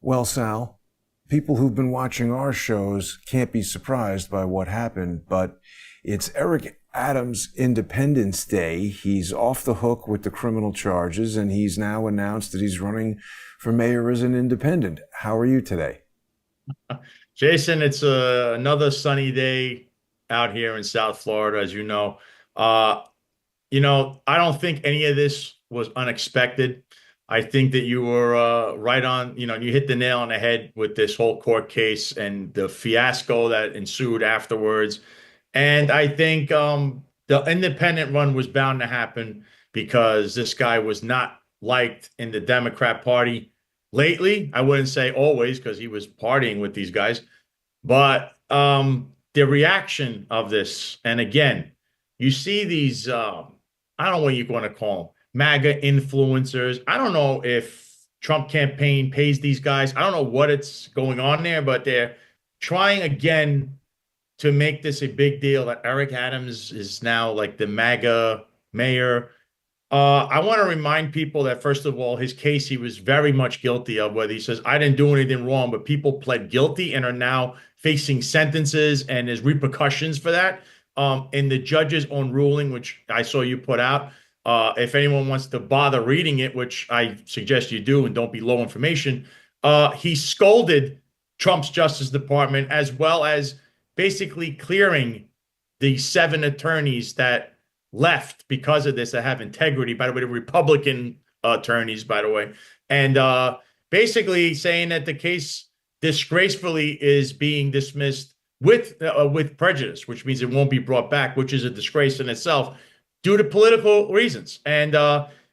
Well, Sal, people who've been watching our shows can't be surprised by what happened, but it's Eric Adams' Independence Day. He's off the hook with the criminal charges, and he's now announced that he's running for mayor as an independent. How are you today? Jason, it's another sunny day out here in South Florida, as you know. Uh, I don't think any of this was unexpected. I think that you were right on, you hit the nail on the head with this whole court case and the fiasco that ensued afterwards. And I think the independent run was bound to happen because this guy was not liked in the Democrat Party lately. I wouldn't say always because he was partying with these guys, but the reaction of this, and again, you see these, I don't know what you want to call them, MAGA influencers. I don't know if Trump campaign pays these guys. I don't know what it's going on there, but they're trying again to make this a big deal that Eric Adams is now like the MAGA mayor. I want to remind people that, first of all, his case he was very much guilty of, whether he says, I didn't do anything wrong, but people pled guilty and are now facing sentences and there's repercussions for that. In the judge's own ruling, which I saw you put out, if anyone wants to bother reading it, which I suggest you do and don't be low information, he scolded Trump's Justice Department as well as basically clearing the 7 attorneys that left because of this that have integrity. By the way, the Republican attorneys, by the way, and basically saying that the case disgracefully is being dismissed with prejudice, which means it won't be brought back, which is a disgrace in itself due to political reasons. And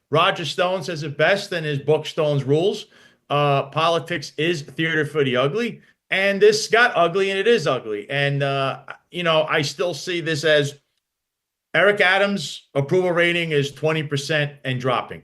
Roger Stone says it best in his book Stone's Rules. Politics is theater for the ugly, and this got ugly, and it is ugly. And I still see this as Eric Adams' approval rating is 20% and dropping.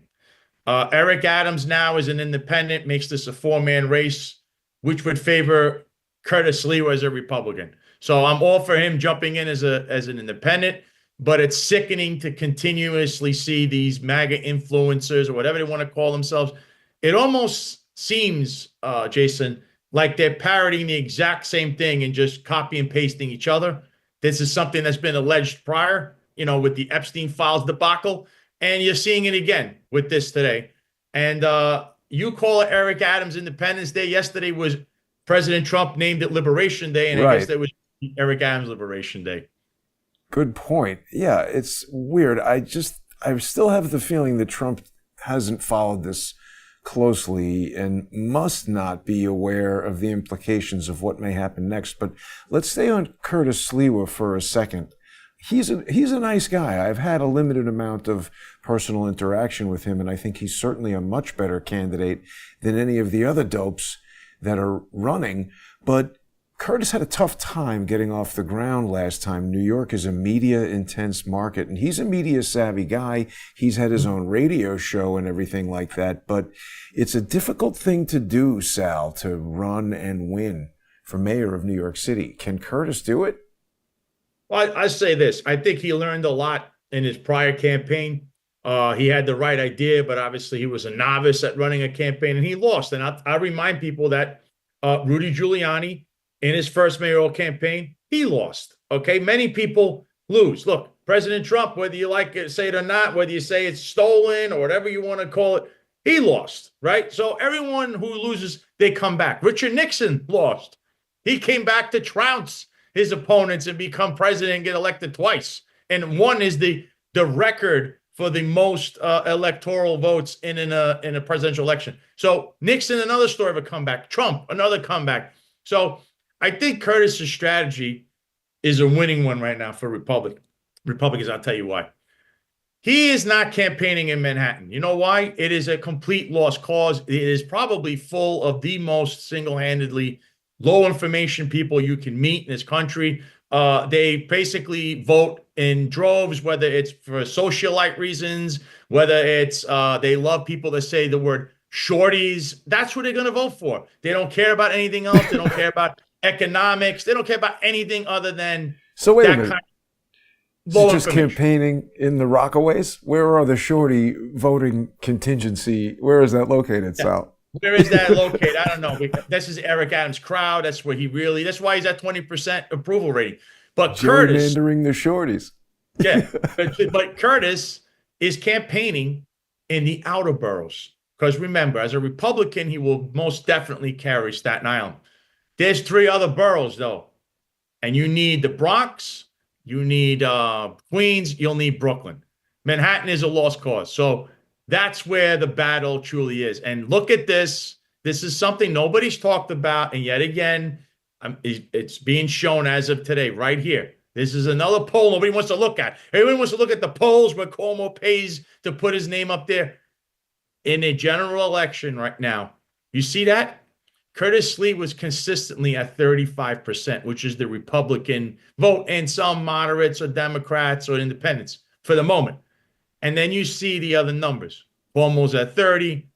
Eric Adams now is an independent, makes this a 4-man race, which would favor Curtis Lewa as a Republican. So I'm all for him jumping in as an independent, but it's sickening to continuously see these MAGA influencers or whatever they want to call themselves. It almost seems, Jason, like they're parodying the exact same thing and just copy and pasting each other. This is something that's been alleged prior, with the Epstein files debacle, and you're seeing it again with this today. And you call it Eric Adams Independence Day. Yesterday was President Trump named it Liberation Day, and I guess that was Eric Adams Liberation Day. Good point. Yeah, it's weird. I still have the feeling that Trump hasn't followed this closely and must not be aware of the implications of what may happen next. But let's stay on Curtis Lewa for a second. He's a nice guy. I've had a limited amount of personal interaction with him, and I think he's certainly a much better candidate than any of the other dopes that are running. But Curtis had a tough time getting off the ground last time. New York is a media-intense market, and he's a media-savvy guy. He's had his own radio show and everything like that. But it's a difficult thing to do, Sal, to run and win for mayor of New York City. Can Curtis do it? Well, I say this. I think he learned a lot in his prior campaign. He had the right idea, but obviously he was a novice at running a campaign, and he lost. And I remind people that Rudy Giuliani, in his first mayoral campaign, he lost. Okay, many people lose. Look, President Trump, whether you like it, say it or not, whether you say it's stolen or whatever you want to call it, he lost, right? So everyone who loses, they come back. Richard Nixon lost. He came back to trounce his opponents and become president and get elected twice. And one is the record for the most electoral votes in a presidential election. So Nixon, another story of a comeback. Trump, another comeback. So I think Curtis's strategy is a winning one right now for Republicans. I'll tell you why. He is not campaigning in Manhattan. You know why? It is a complete lost cause. It is probably full of the most single-handedly low information people you can meet in this country. They basically vote in droves, whether it's for socialite reasons, whether it's they love people that say the word shorties. That's what they're going to vote for. They don't care about anything else. They don't care about economics. They don't care about anything other than so wait that a minute. kind of Is it just campaigning in the Rockaways? Where are the shorty voting contingency? Where is that located, Sal? Where is that located? I don't know. This is Eric Adams' crowd. That's why he's at 20% approval rating. But Curtis, Gerrymandering the shorties. yeah, but Curtis is campaigning in the outer boroughs. Because remember, as a Republican, he will most definitely carry Staten Island. There's three other boroughs, though. And you need the Bronx, you need Queens, you'll need Brooklyn. Manhattan is a lost cause. So that's where the battle truly is. And look at this. This is something nobody's talked about. And yet again, it's being shown as of today, right here. This is another poll nobody wants to look at. Everyone wants to look at the polls where Cuomo pays to put his name up there in a general election right now. You see that? Curtis Lee was consistently at 35%, which is the Republican vote, and some moderates or Democrats or independents for the moment. And then you see the other numbers. Cuomo's at 30.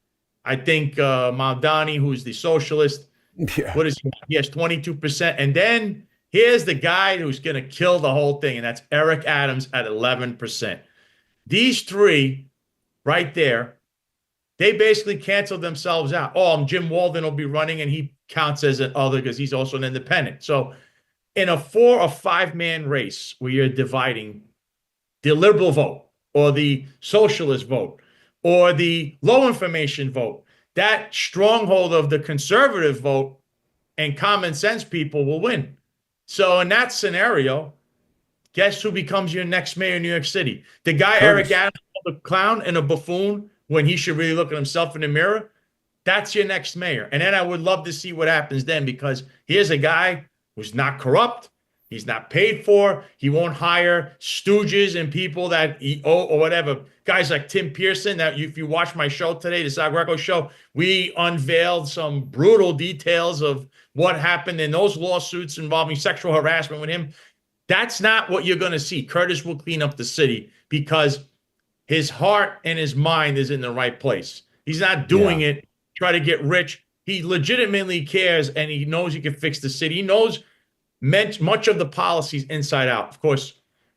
I think Maldani, who's the socialist, Yeah. what is he? He has 22%. And then here's the guy who's going to kill the whole thing, and that's Eric Adams at 11%. These three right there, they basically canceled themselves out. Oh, Jim Walden will be running, and he counts as an other because he's also an independent. So in a 4 or 5 man race where you're dividing the liberal vote or the socialist vote or the low information vote, that stronghold of the conservative vote and common sense people will win. So in that scenario, guess who becomes your next mayor in New York City? The guy Eric Curtis. Adams, a clown and a buffoon when he should really look at himself in the mirror. That's your next mayor. And then I would love to see what happens then, because here's a guy who's not corrupt. He's not paid for. He won't hire stooges and people that he owe or whatever. Guys like Tim Pearson, that if you watch my show today, the Greco show, we unveiled some brutal details of what happened in those lawsuits involving sexual harassment with him. That's not what you're going to see. Curtis will clean up the city because his heart and his mind is in the right place. He's not doing Yeah. it try to get rich. He legitimately cares, and he knows he can fix the city. He knows much of the policies inside out. Of course,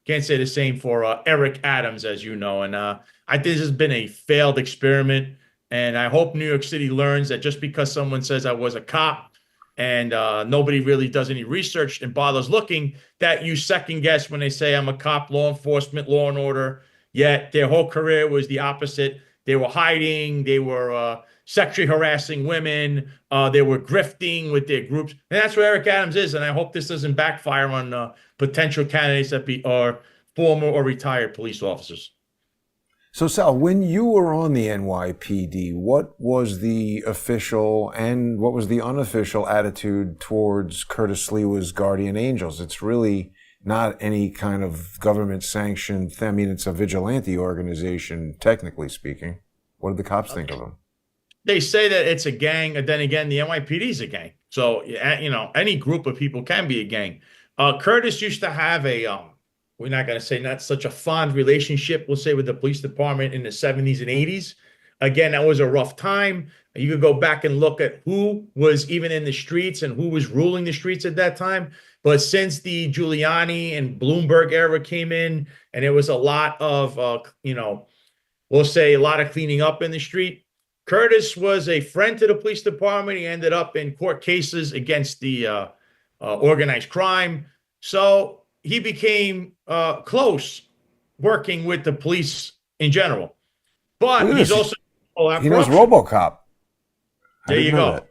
can't say the same for Eric Adams, as you know. And I think this has been a failed experiment. And I hope New York City learns that just because someone says I was a cop and nobody really does any research and bothers looking, that you second guess when they say I'm a cop, law enforcement, law and order. Yet their whole career was the opposite. They were hiding. They were sexually harassing women. They were grifting with their groups. And that's what Eric Adams is. And I hope this doesn't backfire on potential candidates that are former or retired police officers. So, Sal, when you were on the NYPD, what was the official and what was the unofficial attitude towards Curtis Sliwa's guardian angels? It's really not any kind of government sanctioned thing. I mean, it's a vigilante organization, technically speaking. What did the cops think of them? They say that it's a gang, and then again, the NYPD is a gang. So, any group of people can be a gang. Curtis used to have we're not going to say not such a fond relationship, we'll say, with the police department in the 70s and 80s. Again, that was a rough time. You could go back and look at who was even in the streets and who was ruling the streets at that time. But since the Giuliani and Bloomberg era came in, and it was a lot of, we'll say a lot of cleaning up in the street, Curtis was a friend to the police department. He ended up in court cases against the organized crime. So he became close working with the police in general. But he's also he knows RoboCop. There you go.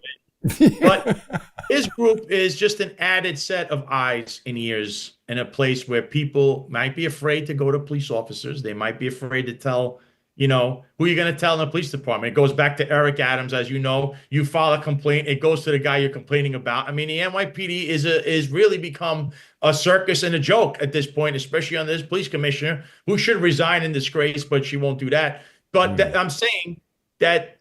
But his group is just an added set of eyes and ears in a place where people might be afraid to go to police officers. They might be afraid to tell, who you're going to tell in the police department. It goes back to Eric Adams, as you know. You file a complaint, it goes to the guy you're complaining about. I mean, the NYPD is really become a circus and a joke at this point, especially on this police commissioner who should resign in disgrace, but she won't do that. But I'm saying that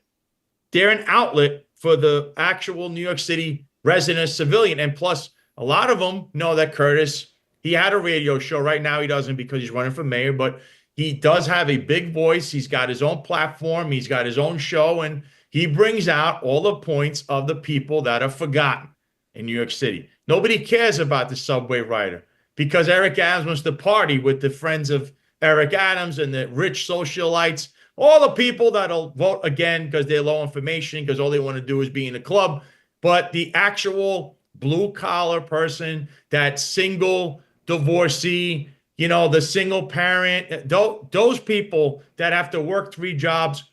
they're an outlet for the actual New York City resident civilian. And plus, a lot of them know that Curtis, he had a radio show. Right now he doesn't because he's running for mayor, but he does have a big voice. He's got his own platform. He's got his own show, and he brings out all the points of the people that are forgotten in New York City. Nobody cares about the subway rider because Eric Adams wants to party with the friends of Eric Adams and the rich socialites all the people that'll vote again because they're low information, because all they want to do is be in a club. But the actual blue collar person, that single divorcee, the single parent, those people that have to work 3 jobs,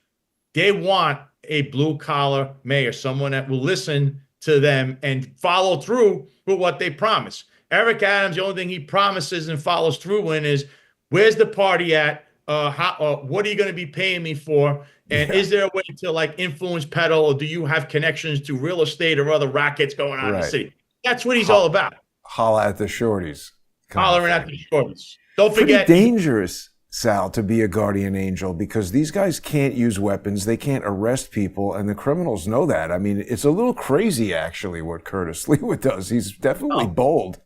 they want a blue collar mayor, someone that will listen to them and follow through with what they promise. Eric Adams, the only thing he promises and follows through in is, where's the party at? What are you going to be paying me for? And is there a way to like influence peddle, or do you have connections to real estate or other rackets going on in the city? That's what he's all about. Holla at the shorties. Hollering at the shorties. Don't forget. Pretty dangerous, Sal, to be a guardian angel, because these guys can't use weapons. They can't arrest people, and the criminals know that. I mean, it's a little crazy, actually, what Curtis Leawood does. He's definitely bold.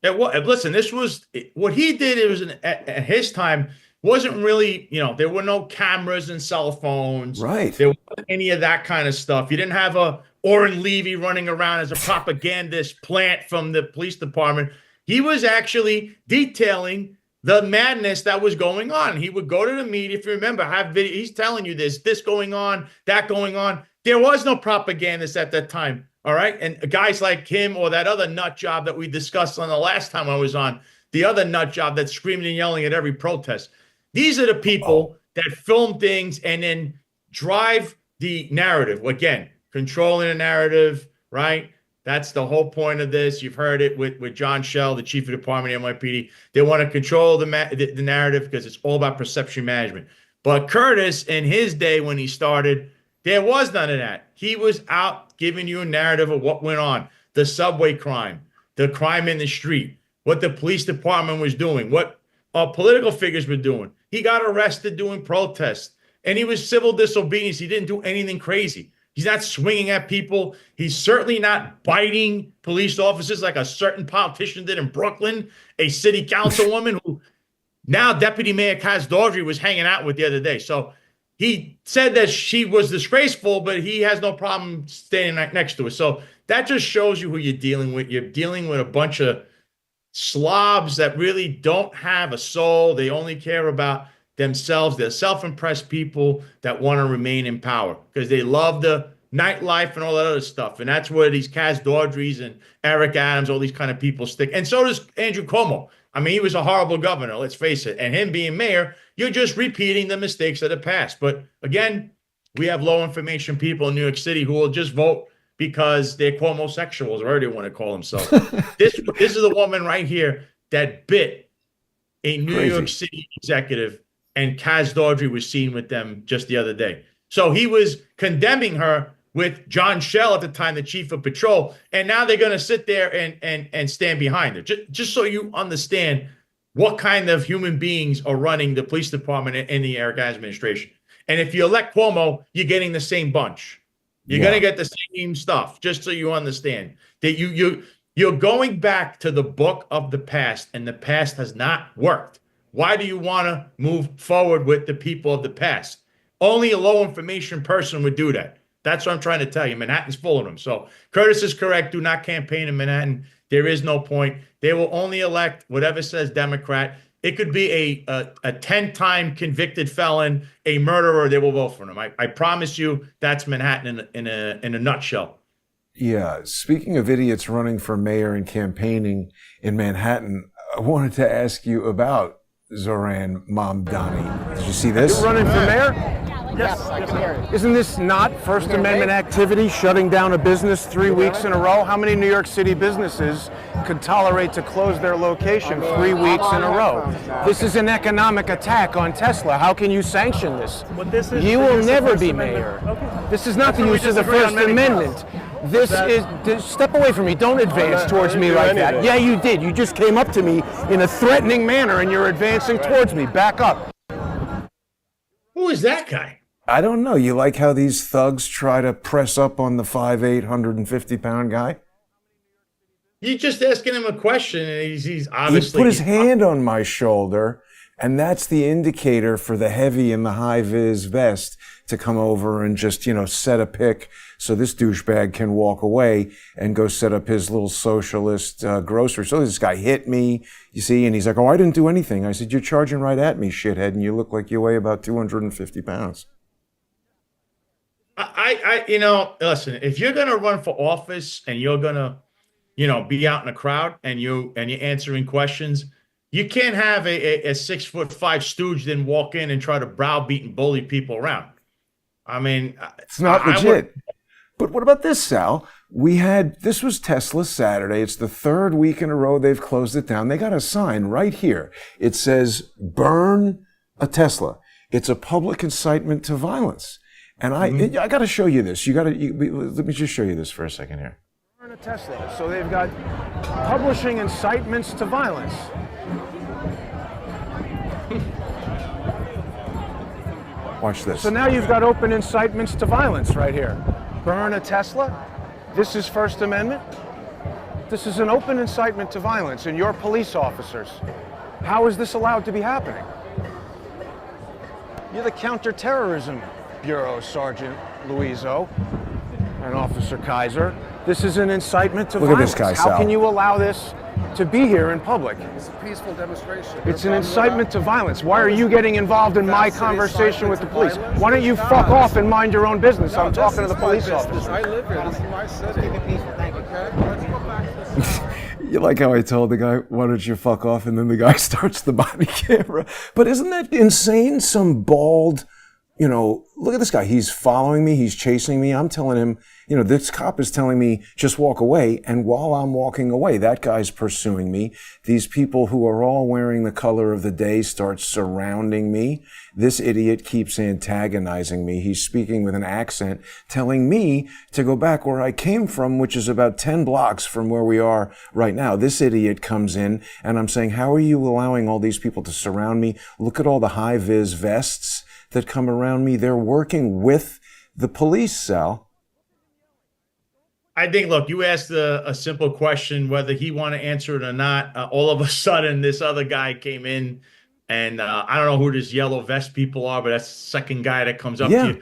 Listen, this was what he did. It was at his time. Wasn't really, there were no cameras and cell phones. Right. There wasn't any of that kind of stuff. You didn't have a Orrin Levy running around as a propagandist plant from the police department. He was actually detailing the madness that was going on. He would go to the media, if you remember, have video. He's telling you this going on, that going on. There was no propagandist at that time. All right. And guys like him, or that other nut job that we discussed on the last time I was on, the other nut job that's screaming and yelling at every protest. These are the people that film things and then drive the narrative. Again, controlling the narrative, right? That's the whole point of this. You've heard it with John Schell, the chief of the department of NYPD. They want to control the narrative because it's all about perception management. But Curtis, in his day when he started, there was none of that. He was out giving you a narrative of what went on, the subway crime, the crime in the street, what the police department was doing, what political figures were doing. He got arrested doing protests, and he was civil disobedience. He didn't do anything crazy. He's not swinging at people. He's certainly not biting police officers like a certain politician did in Brooklyn, a city councilwoman who now Deputy Mayor Kaz Daughtry was hanging out with the other day. So he said that she was disgraceful, but he has no problem standing next to her. So that just shows you who you're dealing with. You're dealing with a bunch of slobs that really don't have a soul. They only care about themselves. They're self-impressed people that want to remain in power because they love the nightlife and all that other stuff. And that's where these Kaz Daughtry's and Eric Adams, all these kind of people stick. And so does Andrew Cuomo. I mean, he was a horrible governor, let's face it. And him being mayor, you're just repeating the mistakes of the past. But again, we have low information people in New York City who will just vote because they're Cuomo-sexuals, or whatever they want to call themselves. This is the woman right here that bit a New York City executive, and Kaz Daughtry was seen with them just the other day. So he was condemning her with John Schell at the time, the chief of patrol, and now they're going to sit there and stand behind her. Just so you understand what kind of human beings are running the police department in the Eric Adams administration. And if you elect Cuomo, you're getting the same bunch. You're going to get the same stuff, just so you understand that you're going back to the book of the past, and the past has not worked. Why do you want to move forward with the people of the past? Only a low information person would do that. That's what I'm trying to tell you. Manhattan's full of them. So Curtis is correct. Do not campaign in Manhattan. There is no point. They will only elect whatever says Democrat. It could be a 10-time convicted felon, a murderer. They will vote for him. I promise you, that's Manhattan in a nutshell. Yeah. Speaking of idiots running for mayor and campaigning in Manhattan, I wanted to ask you about Zoran Mamdani. Did you see this? You're running for mayor? Yes. Isn't this not First Amendment activity, shutting down a business 3 weeks in a row? How many New York City businesses could tolerate to close their location 3 weeks in a row? This is an economic attack on Tesla. How can you sanction this? You will never be mayor. This is not the use of the First Amendment. This is, step away from me. Don't advance towards me like that. Yeah, you did. You just came up to me in a threatening manner and you're advancing towards me. Back up. Who is that guy? I don't know. You like how these thugs try to press up on the 5'8", 150-pound guy? You're just asking him a question, and he's obviously... He put his hand on my shoulder And that's the indicator for the heavy and the high vis vest to come over and just, set a pic so this douchebag can walk away and go set up his little socialist grocery. So this guy hit me, you see, and he's like, oh, I didn't do anything. I said, you're charging right at me, shithead, and you look like you weigh about 250 pounds. Listen, if you're going to run for office and you're going to, be out in a crowd and you're answering questions, you can't have a 6'5" stooge then walk in and try to browbeat and bully people around. I mean, it's not legit. But what about this, Sal? This was Tesla Saturday. It's the third week in a row they've closed it down. They got a sign right here. It says, burn a Tesla. It's a public incitement to violence. And I got to show you this. Let me just show you this for a second here. Burn a Tesla. So they've got publishing incitements to violence. Watch this. So now you've got open incitements to violence right here. Burn a Tesla. This is First Amendment. This is an open incitement to violence, and you're police officers. How is this allowed to be happening? You're the Counterterrorism Bureau, Sergeant Luizzo and Officer Kaiser. This is an incitement to violence. Look at this guy, Sal. How can you allow this to be here in public? It's a peaceful demonstration. It's an incitement to violence. Why are you getting involved in my conversation with the police? Why don't you fuck off and mind your own business? I'm talking to the police officer. I live here. This is my city. Keep it peaceful. Thank you. Okay, let's go back to this. You like how I told the guy, why don't you fuck off? And then the guy starts the body camera. But isn't that insane? Some bald, look at this guy. He's following me. He's chasing me. I'm telling him, this cop is telling me just walk away. And while I'm walking away, that guy's pursuing me. These people who are all wearing the color of the day start surrounding me. This idiot keeps antagonizing me. He's speaking with an accent, telling me to go back where I came from, which is about 10 blocks from where we are right now. This idiot comes in and I'm saying, how are you allowing all these people to surround me? Look at all the high vis vests that come around me. They're working with the police, Sal. I think, look, you asked a simple question, whether he want to answer it or not. All of a sudden, this other guy came in, and I don't know who this yellow vest people are, but that's the second guy that comes up to you.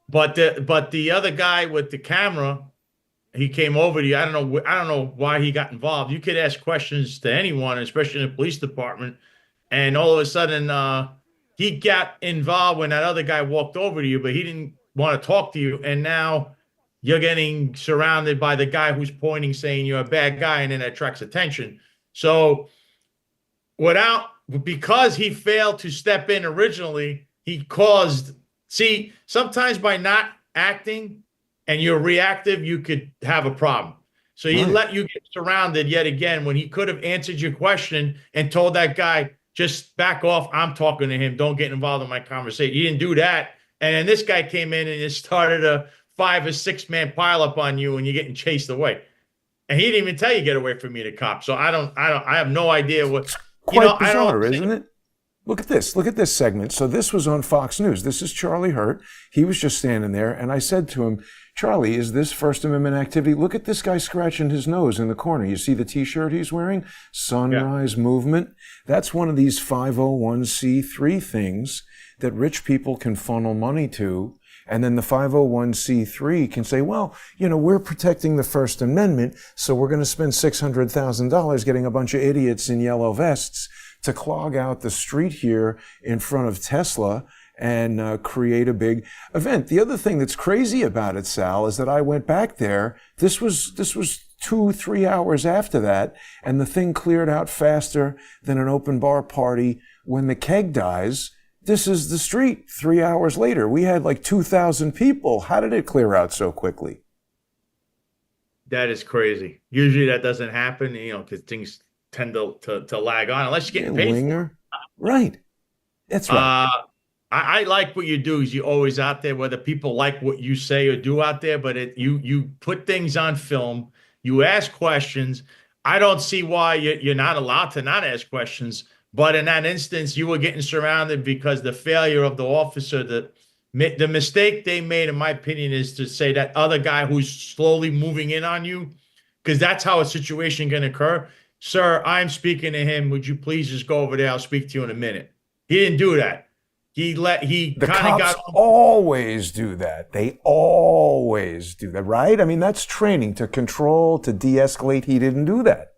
But the other guy with the camera, he came over to you. I don't know why he got involved. You could ask questions to anyone, especially in the police department, and all of a sudden, he got involved when that other guy walked over to you, but he didn't want to talk to you, and now you're getting surrounded by the guy who's pointing, saying you're a bad guy, and then that attracts attention. So because he failed to step in originally, sometimes by not acting and you're reactive, you could have a problem. So he let you get surrounded yet again when he could have answered your question and told that guy, just back off. I'm talking to him. Don't get involved in my conversation. He didn't do that. And then this guy came in and just started a 5 or 6 man pile up on you and you're getting chased away. And he didn't even tell you get away from me, the cop. So I have no idea what. Quite bizarre, isn't it? Look at this. Look at this segment. So this was on Fox News. This is Charlie Hurt. He was just standing there, and I said to him, Charlie, is this First Amendment activity? Look at this guy scratching his nose in the corner. You see the T-shirt he's wearing? Sunrise Movement. That's one of these 501c3 things that rich people can funnel money to. And then the 501c3 can say, well, we're protecting the First Amendment, so we're going to spend $600,000 getting a bunch of idiots in yellow vests to clog out the street here in front of Tesla and create a big event. The other thing that's crazy about it, Sal, is that I went back there. This was 2-3 hours after that, and the thing cleared out faster than an open bar party when the keg dies. This is the street 3 hours later. We had like 2,000 people. How did it clear out so quickly? That is crazy. Usually that doesn't happen, because things tend to lag on unless you get paid. Linger. Right. That's right. I like what you do is you're always out there, whether people like what you say or do out there, but you put things on film, you ask questions. I don't see why you're not allowed to not ask questions, but in that instance, you were getting surrounded because the failure of the officer, the mistake they made, in my opinion, is to say that other guy who's slowly moving in on you, because that's how a situation can occur. sir, I'm speaking to him. Would you please just go over there? I'll speak to you in a minute. He didn't do that. He The kind of cops got always do that. They always do that, right? I mean, that's training to control, to de-escalate. He didn't do that.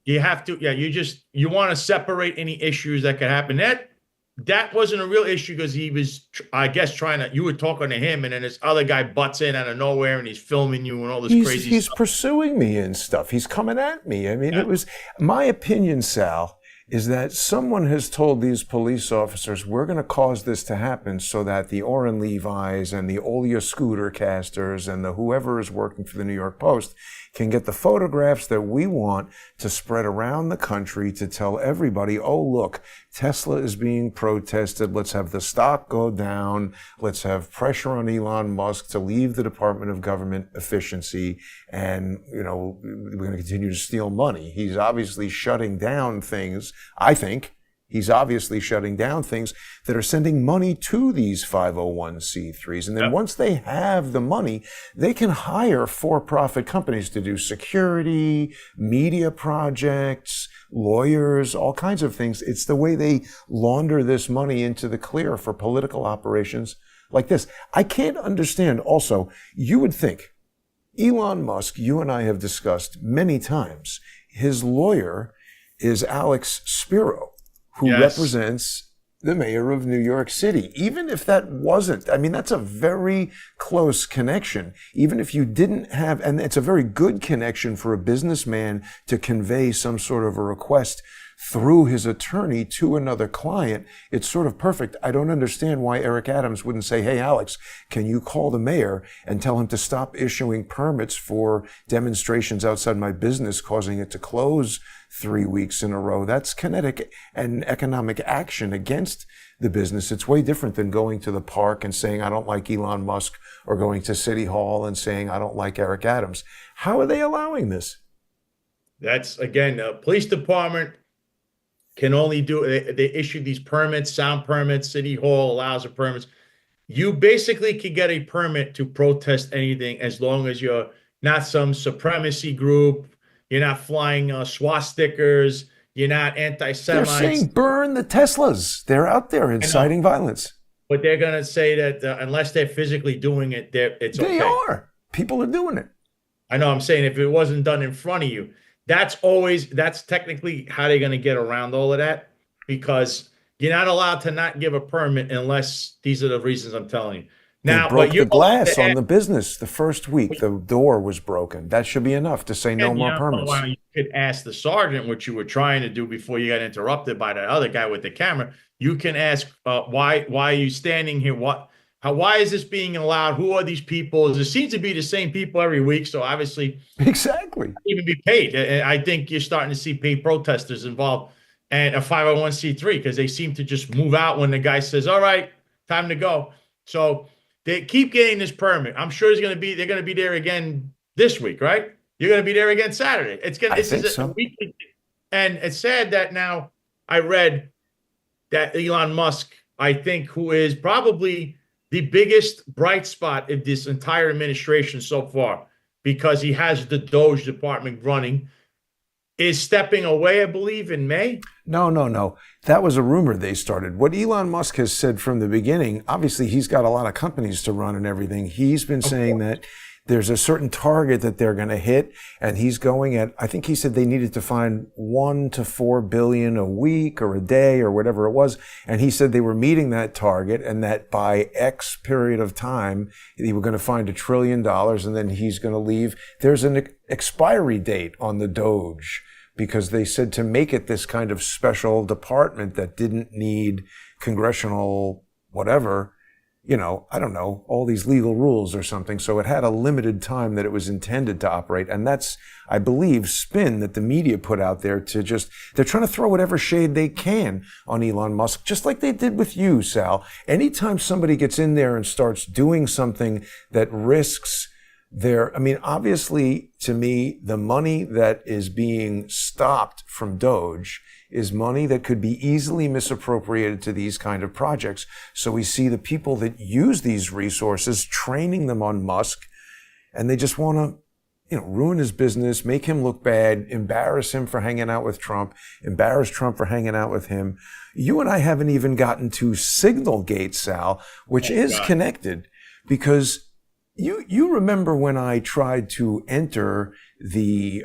You have to, yeah, you want to separate any issues that could happen. That wasn't a real issue because he was, I guess, you were talking to him, and then this other guy butts in out of nowhere and he's filming you and all this crazy He's stuff. pursuing me and stuff. He's coming at me. I mean, Yeah. it was my opinion, Sal, is that someone has told these police officers, we're going to cause this to happen so that the Oren Levi's and the Olya scooter casters and the whoever is working for the New York Post can get the photographs that we want to spread around the country to tell everybody, oh, look, Tesla is being protested. Let's have the stock go down. Let's have pressure on Elon Musk to leave the Department of Government Efficiency. And, we're going to continue to steal money. He's obviously shutting down things, I think. He's obviously shutting down things that are sending money to these 501c3s. And then once they have the money, they can hire for-profit companies to do security, media projects, lawyers, all kinds of things. It's the way they launder this money into the clear for political operations like this. I can't understand also, you would think, Elon Musk, you and I have discussed many times, his lawyer is Alex Spiro, who represents the mayor of New York City. Even if that wasn't, I mean, that's a very close connection. Even if you didn't have, and it's a very good connection for a businessman to convey some sort of a request through his attorney to another client, it's sort of perfect. I don't understand why Eric Adams wouldn't say, hey, Alex, can you call the mayor and tell him to stop issuing permits for demonstrations outside my business, causing it to close 3 weeks in a row? That's kinetic and economic action against the business. It's way different than going to the park and saying, I don't like Elon Musk, or going to City Hall and saying, I don't like Eric Adams. How are they allowing this? That's, again, the police department can only they issue these permits, sound permits, City Hall allows the permits. You basically can get a permit to protest anything as long as you're not some supremacy group, you're not flying swastikas, you're not anti-Semites. They're saying burn the Teslas. They're out there inciting violence. But they're going to say that unless they're physically doing it, it's okay. They are. People are doing it. I know. I'm saying if it wasn't done in front of you, that's technically how they're going to get around all of that, because you're not allowed to not give a permit unless these are the reasons I'm telling you. Now, they broke the glass on the business the first week. The door was broken. That should be enough to say no more permits. You could ask the sergeant, which you were trying to do before you got interrupted by that other guy with the camera. You can ask, why are you standing here? Why is this being allowed? Who are these people? It seems to be the same people every week. So obviously, exactly, even be paid. I think you're starting to see paid protesters involved, and a 501c3, because they seem to just move out when the guy says, all right, time to go. So they keep getting this permit. I'm sure they're going to be there again this week, right? You're going to be there again Saturday. This is a weekly thing. And it's sad that now I read that Elon Musk, I think, who is probably the biggest bright spot of this entire administration so far, because he has the Doge department running, is stepping away, I believe, in May. No. That was a rumor they started. What Elon Musk has said from the beginning, obviously he's got a lot of companies to run and everything. He's been saying that there's a certain target that they're going to hit, and he's going at, I think he said they needed to find 1 to 4 billion a week or a day or whatever it was. And he said they were meeting that target, and that by X period of time, they were going to find $1 trillion, and then he's going to leave. There's an expiry date on the Doge, because they said to make it this kind of special department that didn't need congressional whatever, I don't know, all these legal rules or something. So it had a limited time that it was intended to operate. And that's, I believe, spin that the media put out there they're trying to throw whatever shade they can on Elon Musk, just like they did with you, Sal. Anytime somebody gets in there and starts doing something that risks obviously, to me, the money that is being stopped from Doge is money that could be easily misappropriated to these kind of projects. So we see the people that use these resources training them on Musk, and they just want to ruin his business, make him look bad, embarrass him for hanging out with Trump, embarrass Trump for hanging out with him. You and I haven't even gotten to Signalgate, Sal, which is connected, because you remember when I tried to enter the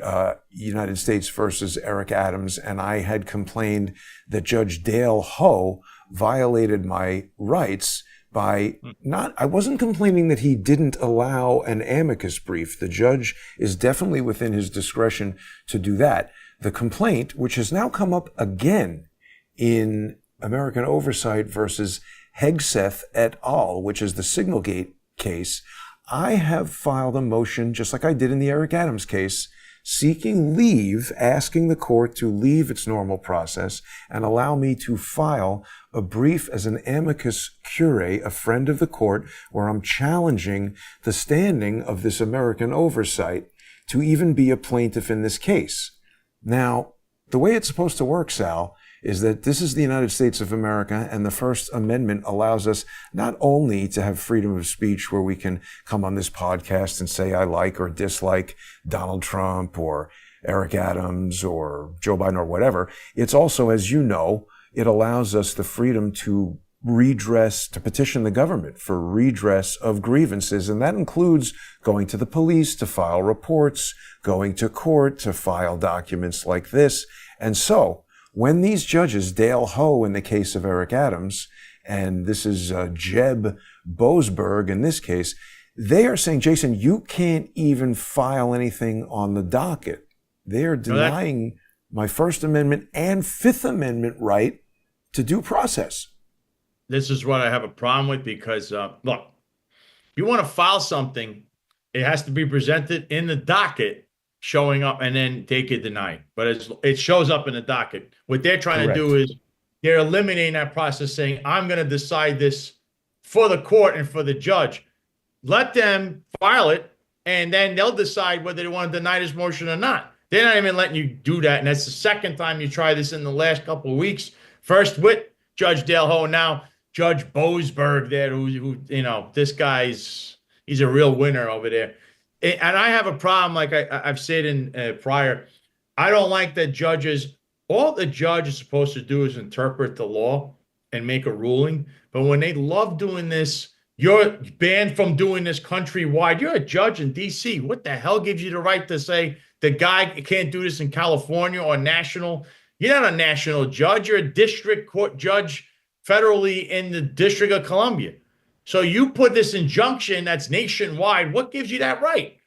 United States versus Eric Adams, and I had complained that Judge Dale Ho violated my rights by I wasn't complaining that he didn't allow an amicus brief. The judge is definitely within his discretion to do that. The complaint, which has now come up again in American Oversight versus Hegseth et al., which is the Signalgate case, I have filed a motion, just like I did in the Eric Adams case, seeking leave, asking the court to leave its normal process and allow me to file a brief as an amicus curiae, a friend of the court, where I'm challenging the standing of this American Oversight to even be a plaintiff in this case. Now, the way it's supposed to work, Sal, is that this is the United States of America, and the First Amendment allows us not only to have freedom of speech where we can come on this podcast and say I like or dislike Donald Trump or Eric Adams or Joe Biden or whatever, it's also, as you know, it allows us the freedom to to petition the government for redress of grievances. And that includes going to the police to file reports, going to court to file documents like this. And so when these judges, Dale Ho in the case of Eric Adams, and this is Jeb Boasberg in this case, they are saying, Jason, you can't even file anything on the docket. They are denying my First Amendment and Fifth Amendment right to due process. This is what I have a problem with, because, look, if you want to file something, it has to be presented in the docket, showing up, and then they get denied. But it shows up in the docket. What they're trying to do is they're eliminating that process, saying, I'm going to decide this for the court and for the judge. Let them file it, and then they'll decide whether they want to deny this motion or not. They're not even letting you do that, and that's the second time you try this in the last couple of weeks. First with Judge Dale Ho, now Judge Boasberg there, who this guy's, he's a real winner over there. And I have a problem, like I've said in prior, I don't like that judges, all the judge is supposed to do is interpret the law and make a ruling. But when they love doing this, you're banned from doing this countrywide. You're a judge in D.C. What the hell gives you the right to say the guy can't do this in California or national? You're not a national judge. You're a district court judge federally in the District of Columbia. So you put this injunction that's nationwide. What gives you that right?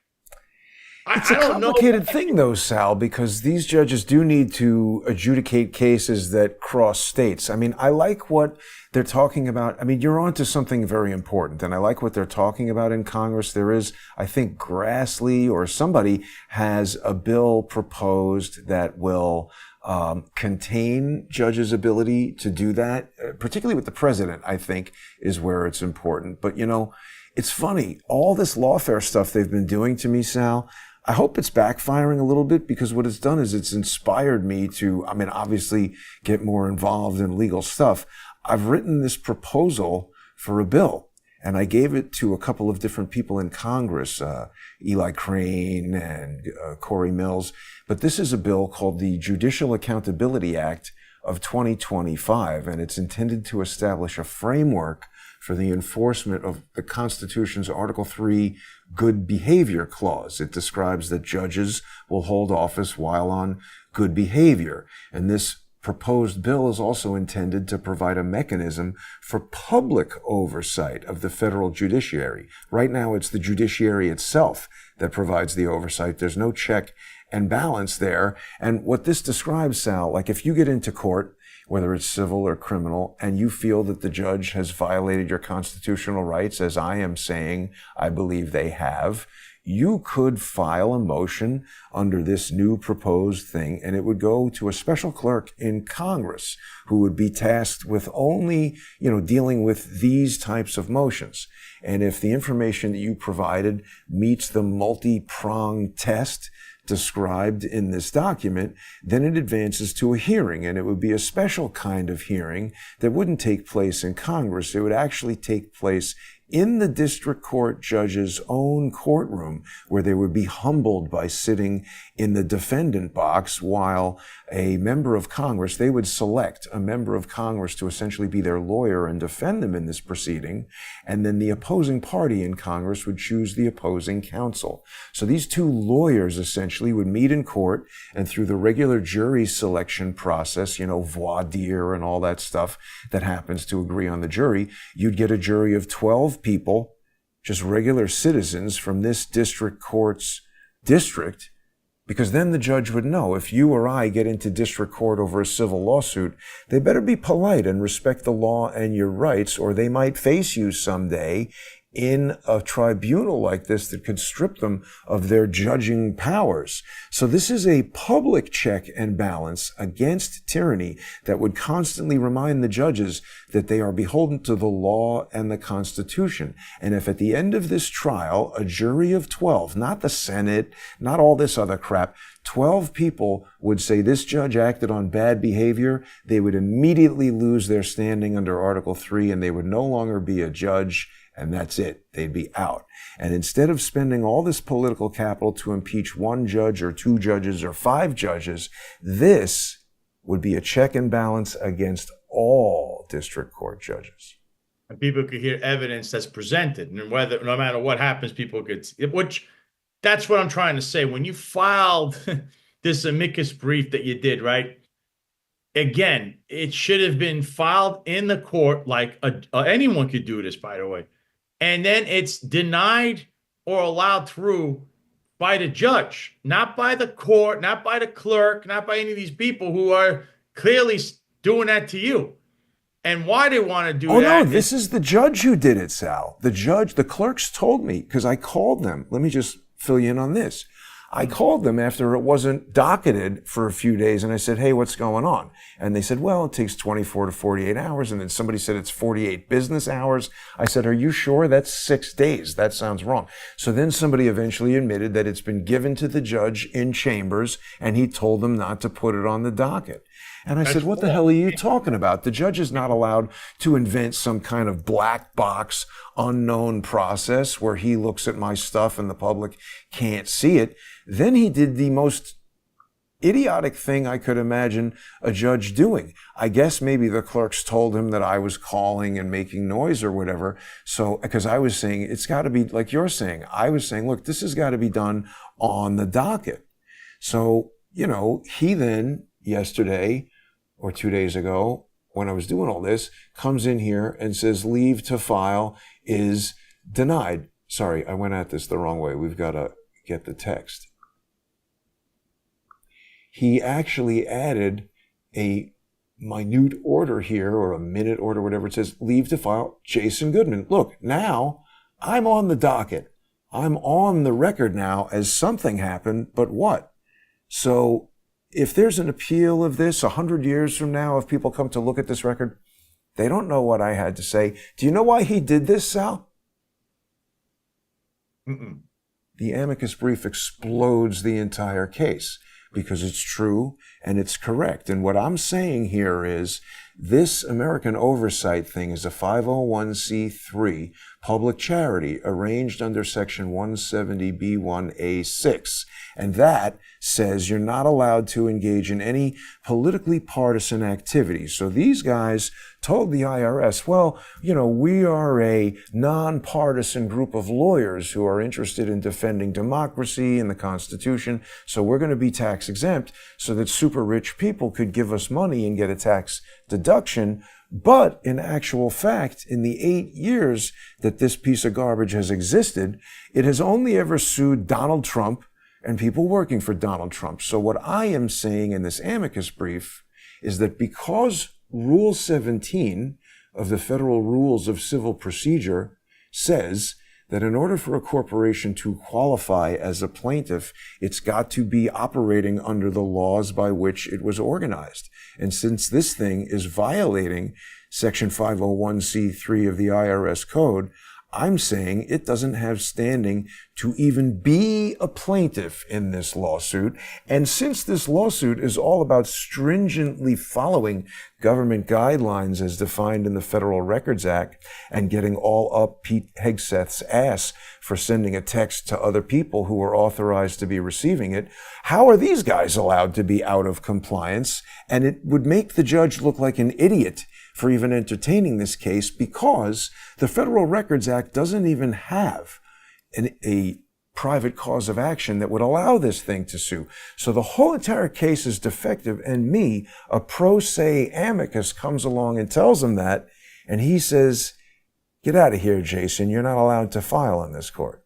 It's a complicated thing, though, Sal, because these judges do need to adjudicate cases that cross states. I mean, I like what they're talking about. I mean, you're onto something very important, and I like what they're talking about in Congress. There is, I think, Grassley or somebody has a bill proposed that will contain judges' ability to do that, particularly with the president, I think, is where it's important. But, it's funny. All this lawfare stuff they've been doing to me, Sal, I hope it's backfiring a little bit, because what it's done is it's inspired me to, obviously get more involved in legal stuff. I've written this proposal for a bill, and I gave it to a couple of different people in Congress, Eli Crane and Corey Mills. But this is a bill called the Judicial Accountability Act of 2025, and it's intended to establish a framework for the enforcement of the Constitution's Article 3 good behavior clause. It describes that judges will hold office while on good behavior. And this proposed bill is also intended to provide a mechanism for public oversight of the federal judiciary. Right now, it's the judiciary itself that provides the oversight. There's no check and balance there. And what this describes, Sal, like if you get into court, whether it's civil or criminal, and you feel that the judge has violated your constitutional rights, as I am saying I believe they have, you could file a motion under this new proposed thing, and it would go to a special clerk in Congress who would be tasked with only, dealing with these types of motions. And if the information that you provided meets the multi-pronged test described in this document, then it advances to a hearing, and it would be a special kind of hearing that wouldn't take place in Congress. It would actually take place in the district court judge's own courtroom, where they would be humbled by sitting in the defendant box while a member of Congress, they would select a member of Congress to essentially be their lawyer and defend them in this proceeding. And then the opposing party in Congress would choose the opposing counsel. So these two lawyers essentially would meet in court, and through the regular jury selection process, voir dire and all that stuff that happens to agree on the jury, you'd get a jury of 12 people, just regular citizens from this district court's district, because then the judge would know if you or I get into district court over a civil lawsuit, they better be polite and respect the law and your rights, or they might face you someday in a tribunal like this that could strip them of their judging powers. So this is a public check and balance against tyranny that would constantly remind the judges that they are beholden to the law and the Constitution. And if at the end of this trial, a jury of 12, not the Senate, not all this other crap, 12 people would say this judge acted on bad behavior, they would immediately lose their standing under Article 3, and they would no longer be a judge. And that's it. They'd be out. And instead of spending all this political capital to impeach one judge or two judges or five judges, this would be a check and balance against all district court judges. And people could hear evidence that's presented, and whether, no matter what happens, people could, which that's what I'm trying to say. When you filed this amicus brief that you did, right? Again, it should have been filed in the court like anyone could do this, by the way. And then it's denied or allowed through by the judge, not by the court, not by the clerk, not by any of these people who are clearly doing that to you. And why they want to do that. Oh, no, this is the judge who did it, Sal. The clerks told me, because I called them. Let me just fill you in on this. I called them after it wasn't docketed for a few days, and I said, hey, what's going on? And they said, well, it takes 24 to 48 hours. And then somebody said it's 48 business hours. I said, are you sure? That's 6 days. That sounds wrong. So then somebody eventually admitted that it's been given to the judge in chambers, and he told them not to put it on the docket. And I said, what the hell are you talking about? The judge is not allowed to invent some kind of black box, unknown process where he looks at my stuff and the public can't see it. Then he did the most idiotic thing I could imagine a judge doing. I guess maybe the clerks told him that I was calling and making noise or whatever. So, because I was saying, it's got to be like you're saying. I was saying, look, this has got to be done on the docket. So, he then yesterday or 2 days ago, when I was doing all this, comes in here and says leave to file is denied. Sorry, I went at this the wrong way. We've got to get the text. He actually added a minute order here, or a minute order, whatever it says, leave to file Jason Goodman. Look, now I'm on the docket. I'm on the record now as something happened, but what? So if there's an appeal of this 100 years from now, if people come to look at this record, they don't know what I had to say. Do you know why he did this, Sal? Mm-mm. The amicus brief explodes the entire case because it's true and it's correct. And what I'm saying here is this American oversight thing is a 501c3 public charity arranged under Section 170B1A6. And that says you're not allowed to engage in any politically partisan activities. So these guys told the IRS, well, we are a nonpartisan group of lawyers who are interested in defending democracy and the Constitution, so we're going to be tax exempt so that super rich people could give us money and get a tax deduction. But in actual fact, in the 8 years that this piece of garbage has existed, it has only ever sued Donald Trump and people working for Donald Trump. So what I am saying in this amicus brief is that because Rule 17 of the Federal Rules of Civil Procedure says that in order for a corporation to qualify as a plaintiff, it's got to be operating under the laws by which it was organized. And since this thing is violating Section 501c3 of the IRS code, I'm saying it doesn't have standing to even be a plaintiff in this lawsuit. And since this lawsuit is all about stringently following government guidelines as defined in the Federal Records Act and getting all up Pete Hegseth's ass for sending a text to other people who are authorized to be receiving it, how are these guys allowed to be out of compliance? And it would make the judge look like an idiot for even entertaining this case, because the Federal Records Act doesn't even have a private cause of action that would allow this thing to sue. So the whole entire case is defective, and me, a pro se amicus, comes along and tells him that, and he says, get out of here, Jason. You're not allowed to file in this court.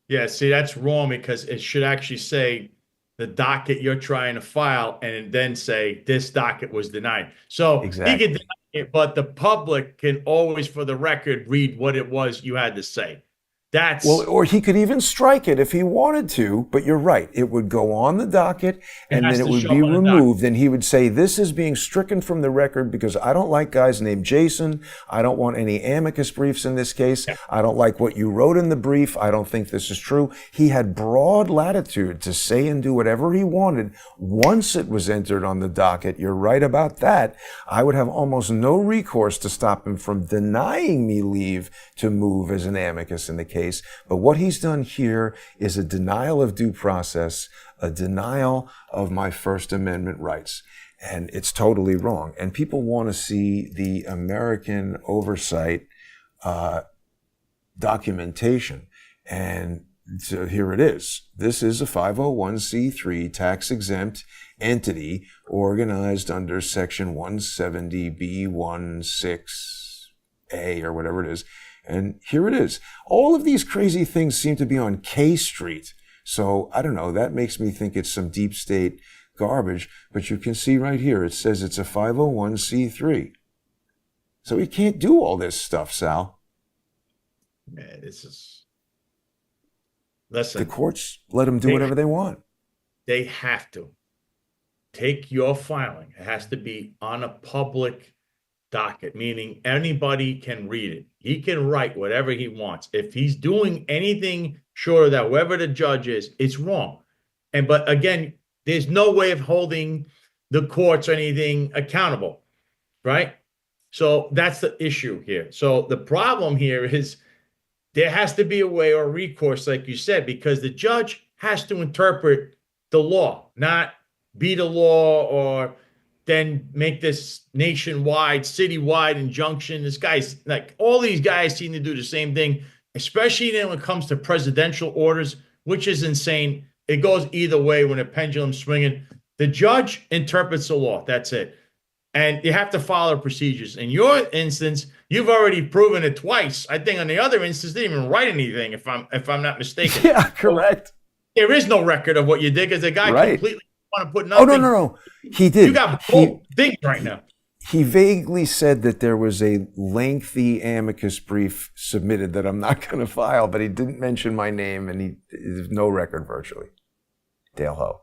Yeah, see, that's wrong, because it should actually say the docket you're trying to file and then say this docket was denied. So Exactly. he can deny it, but the public can always, for the record, read what it was you had to say. That's Well, or he could even strike it if he wanted to, but you're right. It would go on the docket and has then it to would show be on the removed. And he would say, this is being stricken from the record because I don't like guys named Jason. I don't want any amicus briefs in this case. I don't like what you wrote in the brief. I don't think this is true. He had broad latitude to say and do whatever he wanted once it was entered on the docket. You're right about that. I would have almost no recourse to stop him from denying me leave to move as an amicus in the case. But what he's done here is a denial of due process, a denial of my First Amendment rights. And it's totally wrong. And people want to see the American oversight documentation. And so here it is. This is a 501c3 tax-exempt entity organized under Section 170B16A or whatever it is. And here it is. All of these crazy things seem to be on K Street. So I don't know. That makes me think it's some deep state garbage. But you can see right here, it says it's a 501c3. So he can't do all this stuff, Sal. Man, this is. Listen, The courts let him do whatever they want. they have to take your filing. It has to be on a public docket, meaning anybody can read it. He can write whatever he wants. If he's doing anything short of that, whoever the judge is, it's wrong. But again, there's no way of holding the courts or anything accountable, right? So that's the issue here. So the problem here is there has to be a way or recourse, like you said, because the judge has to interpret the law, not be the law or then make this nationwide, citywide injunction. This guy's like, all these guys seem to do the same thing, especially then when it comes to presidential orders, which is insane. It goes either way when a pendulum's swinging. The judge interprets the law. That's it. And you have to follow procedures. In your instance, you've already proven it twice. I think on the other instance, they didn't even write anything, if I'm not mistaken. Yeah, correct. There is no record of what you did because the guy completely want to put Oh, nothing. no. He did. You got both things right now. He vaguely said that there was a lengthy amicus brief submitted that I'm not going to file, but he didn't mention my name, and there's no record virtually. Dale Ho.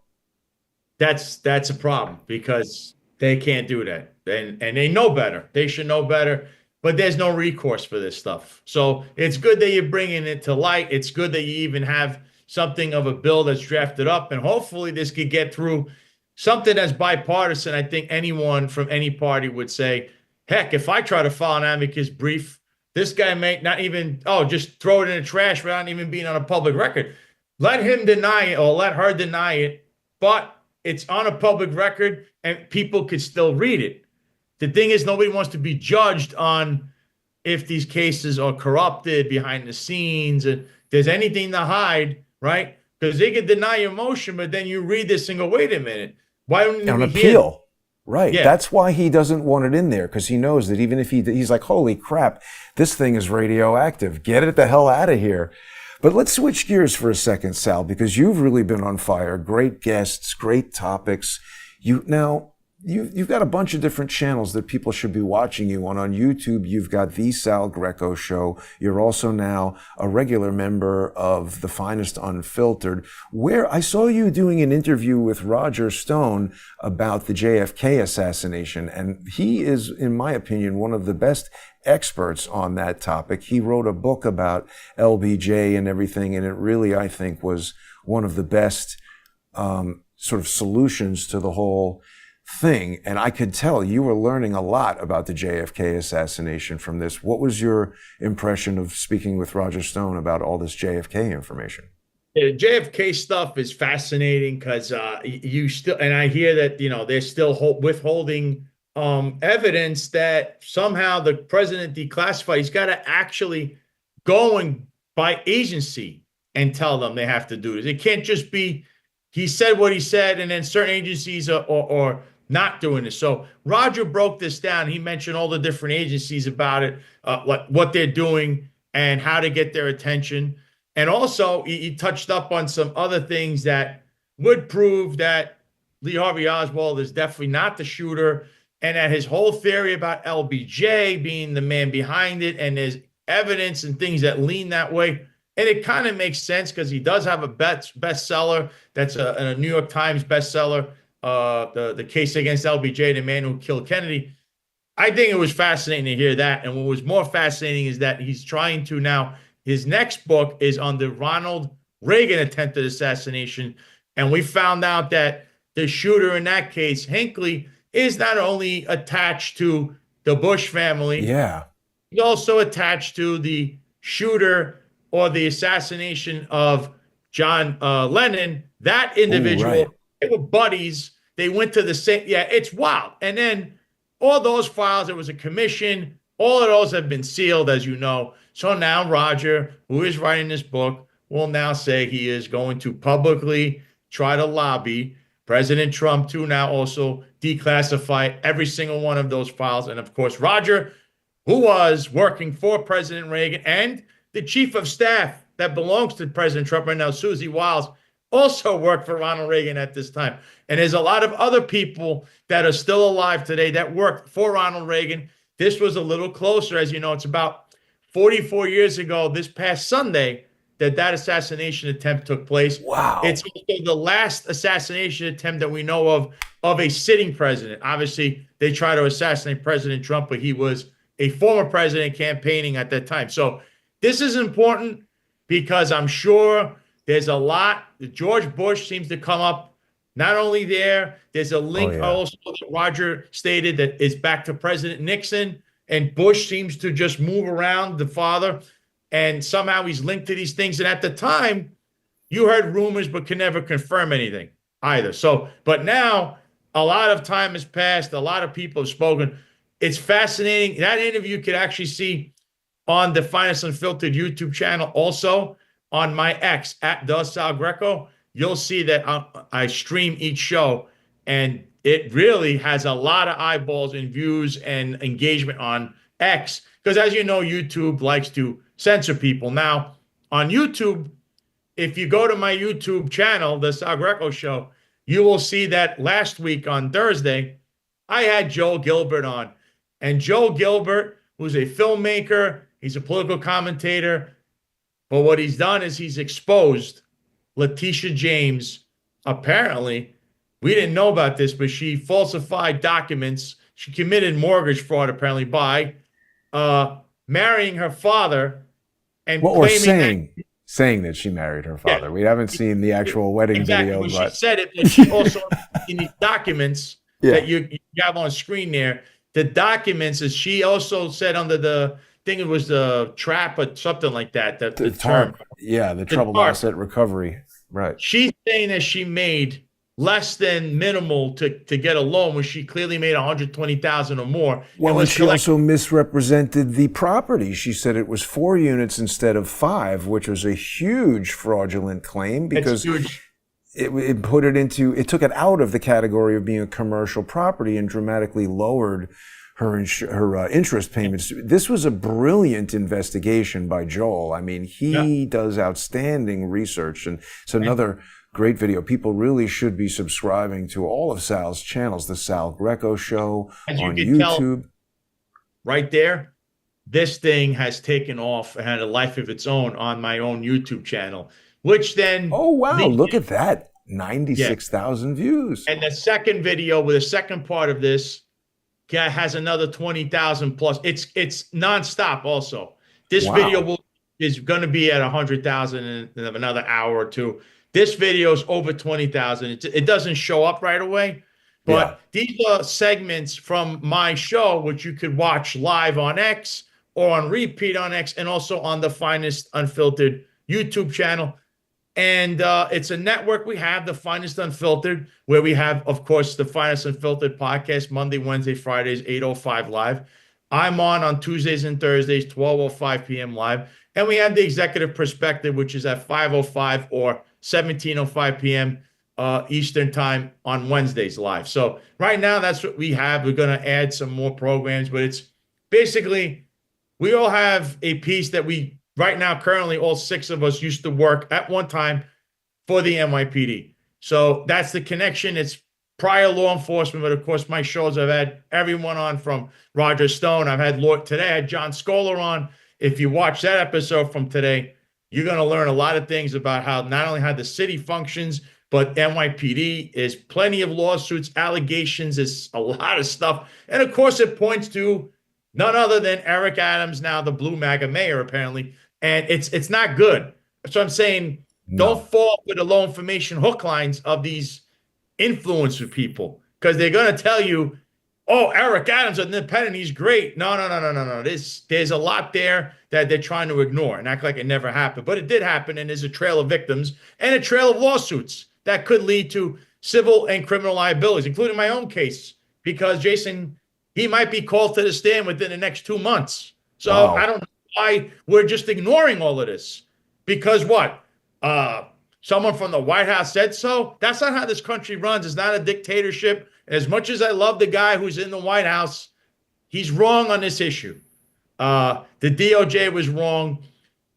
That's a problem because they can't do that, and they know better. They should know better, but there's no recourse for this stuff. So it's good that you're bringing it to light. It's good that you even have something of a bill that's drafted up, and hopefully this could get through something that's bipartisan. I think anyone from any party would say, heck, if I try to file an amicus brief, this guy may not even, just throw it in the trash without even being on a public record. Let him deny it or let her deny it, but it's on a public record and people could still read it. The thing is, nobody wants to be judged on if these cases are corrupted behind the scenes and there's anything to hide, right? Because they could deny your motion, but then you read this and go, wait a minute. Why don't you appeal? Right. Yeah. That's why he doesn't want it in there, because he knows that even if he's like, holy crap, this thing is radioactive. Get it the hell out of here. But let's switch gears for a second, Sal, because you've really been on fire. Great guests, great topics. Now, you've got a bunch of different channels that people should be watching you on. On YouTube, you've got The Sal Greco Show. You're also now a regular member of The Finest Unfiltered, where I saw you doing an interview with Roger Stone about the JFK assassination. And he is, in my opinion, one of the best experts on that topic. He wrote a book about LBJ and everything, and it really, I think, was one of the best sort of solutions to the whole thing. And I could tell you were learning a lot about the JFK assassination from this. What was your impression of speaking with Roger Stone about all this JFK information? The JFK stuff is fascinating because you still, and I hear that, they're still withholding evidence that somehow the president declassified. He's got to actually go and by agency and tell them they have to do this. It can't just be, he said what he said, and then certain agencies are not doing this. So Roger broke this down. He mentioned all the different agencies about it, like what they're doing and how to get their attention. And also he touched up on some other things that would prove that Lee Harvey Oswald is definitely not the shooter, and that his whole theory about LBJ being the man behind it, and there's evidence and things that lean that way. And it kind of makes sense because he does have a bestseller that's a New York Times bestseller, the case against LBJ, the man who killed Kennedy. I think it was fascinating to hear that. And what was more fascinating is that he's trying to now, his next book is on the Ronald Reagan attempted assassination. And we found out that the shooter in that case, Hinckley, is not only attached to the Bush family, he's also attached to the shooter or the assassination of John Lennon. That individual, they were buddies. They went to the same, it's wild. And then all those files, there was a commission. All of those have been sealed, as you know. So now Roger, who is writing this book, will now say he is going to publicly try to lobby President Trump to now also declassify every single one of those files. And of course, Roger, who was working for President Reagan, and the chief of staff that belongs to President Trump right now, Susie Wiles, also worked for Ronald Reagan at this time. And there's a lot of other people that are still alive today that worked for Ronald Reagan. This was a little closer. As you know, it's about 44 years ago, this past Sunday, that assassination attempt took place. Wow. It's also the last assassination attempt that we know of a sitting president. Obviously, they tried to assassinate President Trump, but he was a former president campaigning at that time. So this is important because I'm sure there's a lot. George Bush seems to come up not only there, there's a link also that Roger stated that is back to President Nixon, and Bush seems to just move around the father, and somehow he's linked to these things. And at the time, you heard rumors but could never confirm anything either. So, but now a lot of time has passed. A lot of people have spoken. It's fascinating. That interview you could actually see on the Finest Unfiltered YouTube channel. Also on my X at the Sal Greco, you'll see that I stream each show, and it really has a lot of eyeballs and views and engagement on X. Because as you know, YouTube likes to censor people. Now on YouTube, if you go to my YouTube channel, the Sal Greco Show, you will see that last week on Thursday, I had Joel Gilbert on. And Joel Gilbert, who's a filmmaker, he's a political commentator, but what he's done is he's exposed Letitia James. Apparently, we didn't know about this, but she falsified documents. She committed mortgage fraud, apparently, by marrying her father and saying that she married her father. Yeah. We haven't seen the actual wedding video, well, but she said it. But she also in these documents that you have on screen there, the documents, as she also said under the thing, it was the trap or something like that. The term, the troubled asset recovery. Right. She's saying that she made less than minimal to get a loan when she clearly made $120,000 or more. Well, and she also misrepresented the property. She said it was 4 units instead of 5, which was a huge fraudulent claim because it put it into, it took it out of the category of being a commercial property and dramatically lowered her interest payments. This was a brilliant investigation by Joel. I mean, he does outstanding research, and it's another Great video. People really should be subscribing to all of Sal's channels. The Sal Greco Show As you on can YouTube. tell, right there, this thing has taken off and had a life of its own on my own YouTube channel, which then Oh, wow. leads- Look at that. 96,000 views. And the second video with the second part of this has another 20,000 plus. It's nonstop also. This Wow. video is going to be at 100,000 in another hour or two. This video is over 20,000. It doesn't show up right away, but these are segments from my show, which you could watch live on X or on repeat on X, and also on the Finest Unfiltered YouTube channel. And it's a network we have, the Finest Unfiltered, where we have, of course, the Finest Unfiltered podcast, Monday, Wednesday, Fridays, 8:05 live. I'm on Tuesdays and Thursdays, 12:05 p.m. live. And we have the Executive Perspective, which is at 5:05 or 17:05 p.m. Eastern time on Wednesdays live. So right now, that's what we have. We're going to add some more programs, but it's basically, we all have a piece that we, right now, currently, all 6 of us used to work at one time for the NYPD. So that's the connection. It's prior law enforcement, but of course, my shows, I've had everyone on from Roger Stone. I've had today I had John Scholar on. If you watch that episode from today, you're going to learn a lot of things about how not only how the city functions, but NYPD is plenty of lawsuits, allegations, is a lot of stuff. And of course, it points to none other than Eric Adams, now the Blue MAGA mayor, apparently. And it's not good. So I'm saying, don't fall for the low information hook lines of these influencer people, because they're going to tell you, oh, Eric Adams is independent, he's great. No. There's a lot there that they're trying to ignore and act like it never happened. But it did happen, and there's a trail of victims and a trail of lawsuits that could lead to civil and criminal liabilities, including my own case, because Jason, he might be called to the stand within the next 2 months. So Wow. I don't know why we're just ignoring all of this. Because what? Someone from the White House said so? That's not how this country runs. It's not a dictatorship. And as much as I love the guy who's in the White House, he's wrong on this issue. The DOJ was wrong.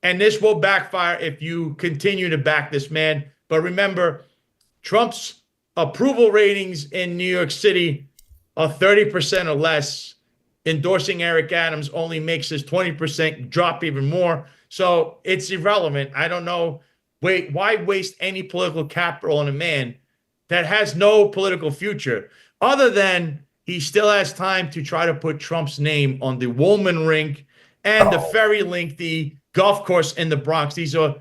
And this will backfire if you continue to back this man. But remember, Trump's approval ratings in New York City are 30% or less. Endorsing Eric Adams only makes his 20% drop even more. So it's irrelevant. I don't know. Why waste any political capital on a man that has no political future, other than he still has time to try to put Trump's name on the Woolman Rink and the very lengthy golf course in the Bronx. These are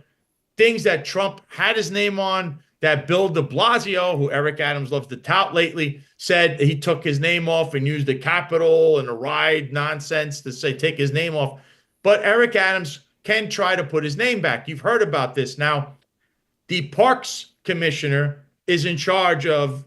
things that Trump had his name on, that Bill de Blasio, who Eric Adams loves to tout lately, said he took his name off and used the Capitol and the ride nonsense to say take his name off. But Eric Adams can try to put his name back. You've heard about this. Now, the Parks Commissioner is in charge of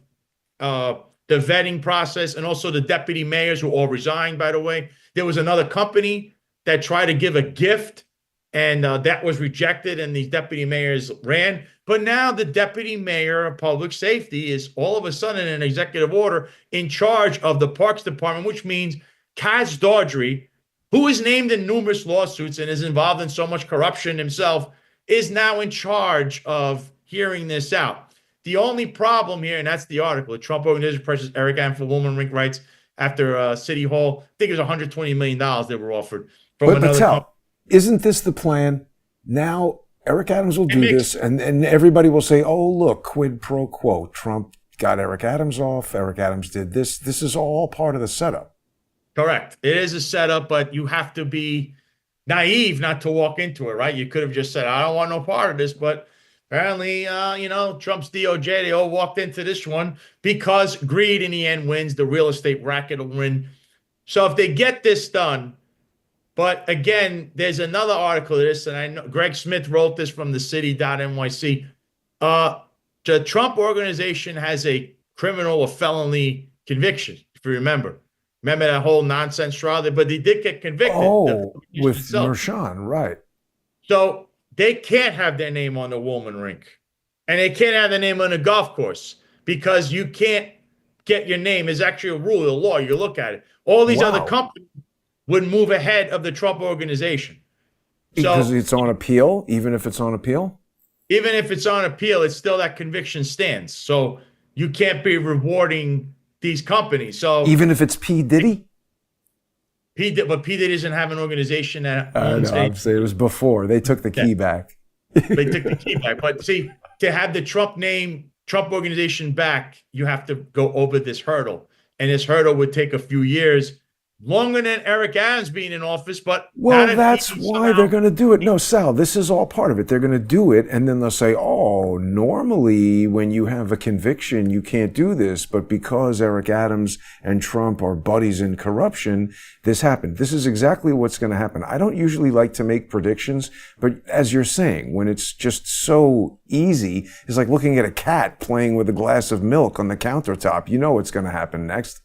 the vetting process, and also the deputy mayors, who all resigned, by the way. There was another company that tried to give a gift, and that was rejected, and these deputy mayors ran. But now the deputy mayor of public safety is all of a sudden, in an executive order, in charge of the Parks Department, which means Kaz Dawdry, who is named in numerous lawsuits and is involved in so much corruption himself, is now in charge of hearing this out. The only problem here, and that's the article, the Trump Organization purchased Eric Adams for Woolman Rink rights after City Hall. I think it was $120 million they were offered from But another Patel, company. isn't this the plan? Now Eric Adams will do this, and everybody will say, oh, look, quid pro quo. Trump got Eric Adams off. Eric Adams did this. This is all part of the setup. Correct. It is a setup, but you have to be naive not to walk into it, right? You could have just said, I don't want no part of this, but apparently, Trump's DOJ, they all walked into this one because greed in the end wins. The real estate racket will win. So if they get this done, but again, there's another article of this, and I know Greg Smith wrote this from the city.nyc. The Trump Organization has a criminal or felony conviction, if you remember. Remember that whole nonsense trial? But he did get convicted. Oh, with Mershon, right. So they can't have their name on the Woolman Rink. And they can't have their name on the golf course, because you can't get your name. It's actually a rule, a law. You look at it. All these other companies would move ahead of the Trump Organization. Because it's on appeal, even if it's on appeal? even if it's on appeal, it's still that conviction stands. So you can't be rewarding these companies. So Even if it's P. Diddy? But P Diddy doesn't have an organization that No, owns I'm saying it was before. They took the key back. They took the key back. But see, to have the Trump organization back, you have to go over this hurdle. And this hurdle would take a few years, longer than Eric Adams being in office. But well, that's why they're going to do it. No, Sal, this is all part of it. They're going to do it, and then they'll say, oh, normally when you have a conviction, you can't do this. But because Eric Adams and Trump are buddies in corruption, this happened. This is exactly what's going to happen. I don't usually like to make predictions, but as you're saying, when it's just so easy, it's like looking at a cat playing with a glass of milk on the countertop. You know what's going to happen next.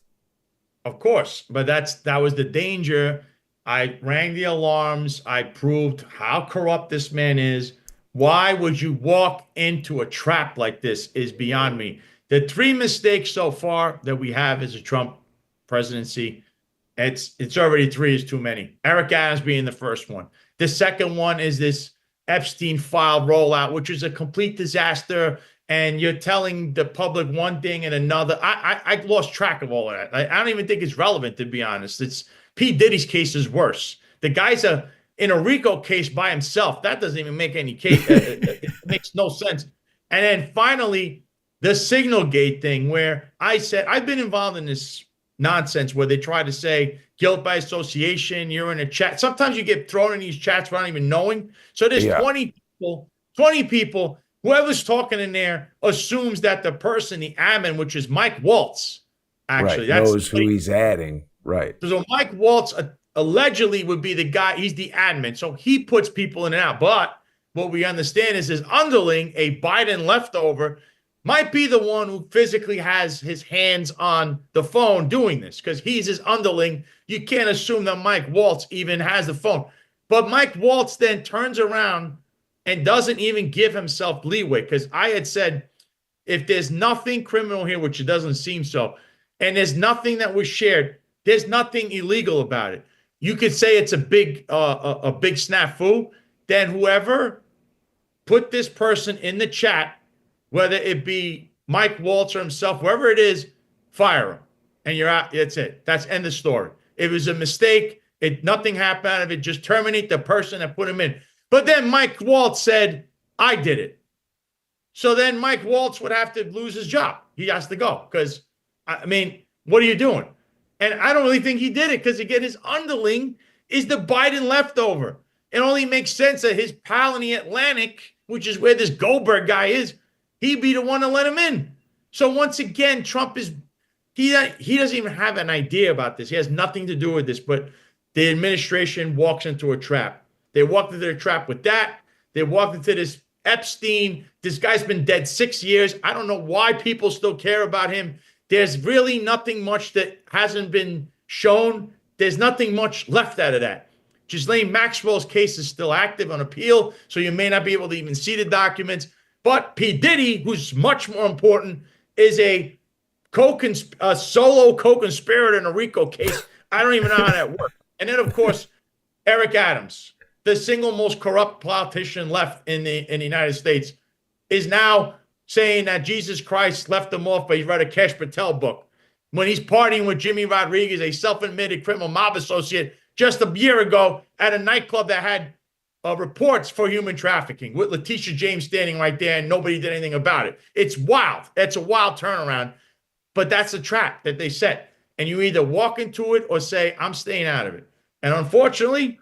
Of course, but that was the danger. I rang the alarms. I proved how corrupt this man is. Why would you walk into a trap like this is beyond me. The 3 mistakes so far that we have as a Trump presidency, it's already 3 is too many. Eric Adams being the first one. The second one is this Epstein file rollout, which is a complete disaster. And you're telling the public one thing and another. I lost track of all of that. I don't even think it's relevant, to be honest. It's P. Diddy's case is worse. The guy's in a Rico case by himself. That doesn't even make any case. It makes no sense. And then finally, the Signal Gate thing, where I said, I've been involved in this nonsense where they try to say guilt by association, you're in a chat. Sometimes you get thrown in these chats without even knowing. So there's 20 people. Whoever's talking in there assumes that the person, the admin, which is Mike Waltz, actually, right, knows who he's adding. Right. So Mike Waltz allegedly would be the guy. He's the admin. So he puts people in and out. But what we understand is his underling, a Biden leftover, might be the one who physically has his hands on the phone doing this because he's his underling. You can't assume that Mike Waltz even has the phone. But Mike Waltz then turns around and doesn't even give himself leeway, because I had said, if there's nothing criminal here, which it doesn't seem so, and there's nothing that was shared, there's nothing illegal about it. You could say it's a big snafu. Then whoever put this person in the chat, whether it be Mike Waltz or himself, whoever it is, fire him, and you're out. That's it. That's end of story. It was a mistake. Nothing happened out of it. Just terminate the person that put him in. But then Mike Waltz said, I did it. So then Mike Waltz would have to lose his job. He has to go because, I mean, what are you doing? And I don't really think he did it because, again, his underling is the Biden leftover. It only makes sense that his pal in the Atlantic, which is where this Goldberg guy is, he'd be the one to let him in. So once again, Trump he doesn't even have an idea about this. He has nothing to do with this, but the administration walks into a trap. They walked into a trap with that. They walked into this Epstein. This guy's been dead 6 years. I don't know why people still care about him. There's really nothing much that hasn't been shown. There's nothing much left out of that. Ghislaine Maxwell's case is still active on appeal, so you may not be able to even see the documents. But P. Diddy, who's much more important, is a solo co-conspirator in a RICO case. I don't even know how that works. And then, of course, Eric Adams, the single most corrupt politician left in the United States, is now saying that Jesus Christ left him off, but he read a Cash Patel book. When he's partying with Jimmy Rodriguez, a self-admitted criminal mob associate, just a year ago at a nightclub that had reports for human trafficking, with Letitia James standing right there, and nobody did anything about it. It's wild. That's a wild turnaround, but that's a trap that they set. And you either walk into it or say, I'm staying out of it. And unfortunately,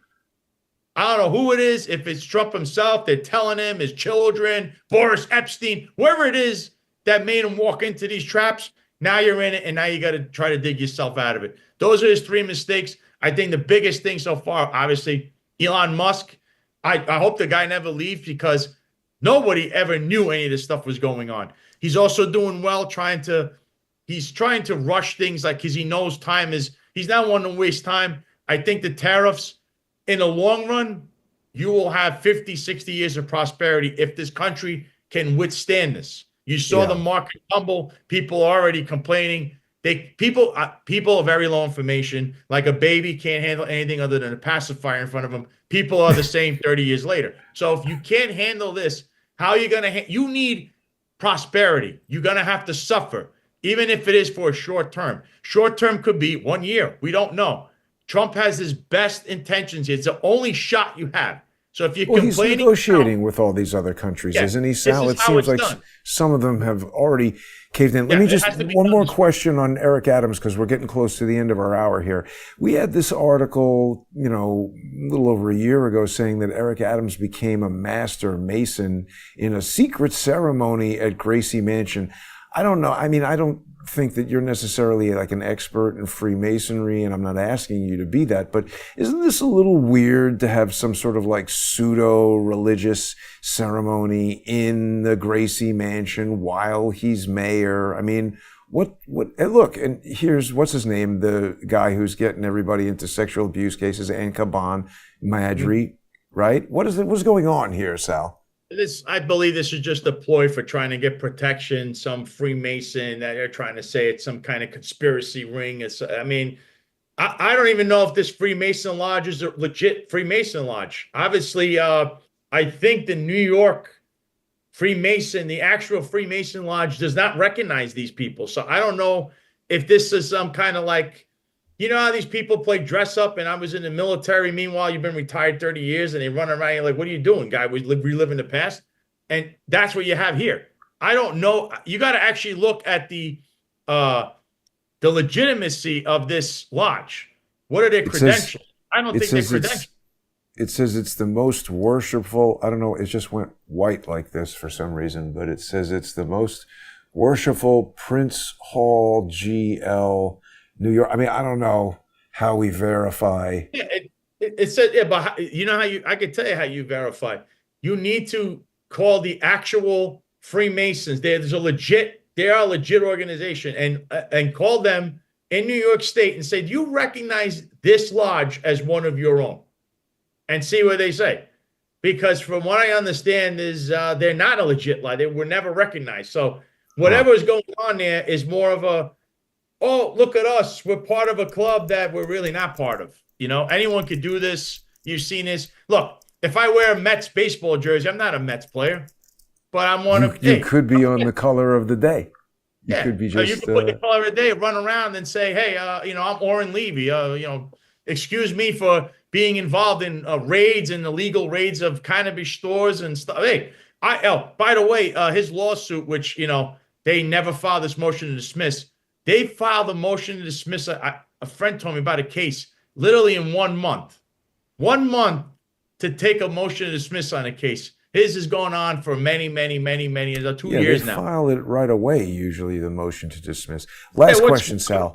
I don't know who it is, if it's Trump himself, they're telling him, his children, Boris Epstein, whoever it is that made him walk into these traps. Now you're in it, and now you got to try to dig yourself out of it. Those are his 3 mistakes. I think the biggest thing so far, obviously, Elon Musk. I hope the guy never leaves, because nobody ever knew any of this stuff was going on. He's also doing well, he's trying to rush things, like, because he knows time is, he's not wanting to waste time. I think the tariffs, in the long run, you will have 50, 60 years of prosperity if this country can withstand this. You saw the market tumble. People are already complaining. People are very low information. Like a baby can't handle anything other than a pacifier in front of them. People are the same 30 years later. So if you can't handle this, How are you going to, you need prosperity. You're going to have to suffer, even if it is for a short term. Short term could be 1 year. We don't know. Trump has his best intentions. It's the only shot you have. So if you're Well, he's complaining, negotiating with all these other countries, yeah, isn't he, this Sal? is It how seems it's like done. some of them have already caved in. Let Yeah, me it just, has to be one done more this way. question on Eric Adams, because we're getting close to the end of our hour here. We had this article, a little over a year ago saying that Eric Adams became a master mason in a secret ceremony at Gracie Mansion. I don't know. I mean, I don't think that you're necessarily like an expert in Freemasonry, and I'm not asking you to be that, but isn't this a little weird to have some sort of like pseudo-religious ceremony in the Gracie Mansion while he's mayor? I mean, and look, and here's, what's his name? The guy who's getting everybody into sexual abuse cases, Ankaban Madri, right? What's going on here, Sal? I believe this is just a ploy for trying to get protection. Some Freemason that they're trying to say it's some kind of conspiracy ring. I don't even know if this Freemason Lodge is a legit Freemason Lodge. Obviously, I think the New York Freemason, the actual Freemason Lodge, does not recognize these people. So I don't know if this is some kind of like, how these people play dress up, and I was in the military. Meanwhile, you've been retired 30 years and they run around. You're like, what are you doing, guy? We reliving the past. And that's what you have here. I don't know. You got to actually look at the legitimacy of this lodge. What are their credentials? I don't think they're credentials. It says it's the most worshipful. I don't know. It just went white like this for some reason, but it says it's the most worshipful Prince Hall GL New York. I mean, I don't know how we verify. Yeah, it said, yeah, but I can tell you how you verify. You need to call the actual Freemasons. They are a legit organization, and call them in New York State and say, do you recognize this lodge as one of your own? And see what they say. Because from what I understand is they're not a legit lodge. They were never recognized. So whatever is going on there is more of a, oh, look at us. We're part of a club that we're really not part of. Anyone could do this. You've seen this. Look, if I wear a Mets baseball jersey, I'm not a Mets player, but I'm one of. You could be on the color of the day. You could be just. You could put the color of the day, run around and say, hey, I'm Orrin Levy. Excuse me for being involved in raids and illegal raids of cannabis stores and stuff. Hey, by the way, his lawsuit, which they never filed this motion to dismiss. They filed a motion to dismiss. A friend told me about a case literally in 1 month. 1 month to take a motion to dismiss on a case. His is going on for many, 2 years now. They file it right away, usually, the motion to dismiss. Last question, Sal.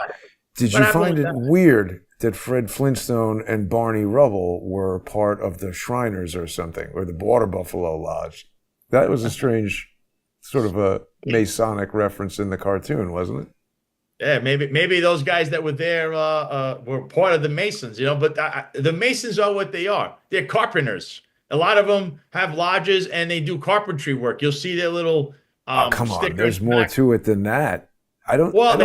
Did you find it weird that Fred Flintstone and Barney Rubble were part of the Shriners or something, or the Water Buffalo Lodge? That was a strange sort of a Masonic reference in the cartoon, wasn't it? Yeah, maybe those guys that were there were part of the Masons, but the Masons are what they are. They're carpenters. A lot of them have lodges and they do carpentry work. You'll see their little come on, there's more to it than that. I don't know.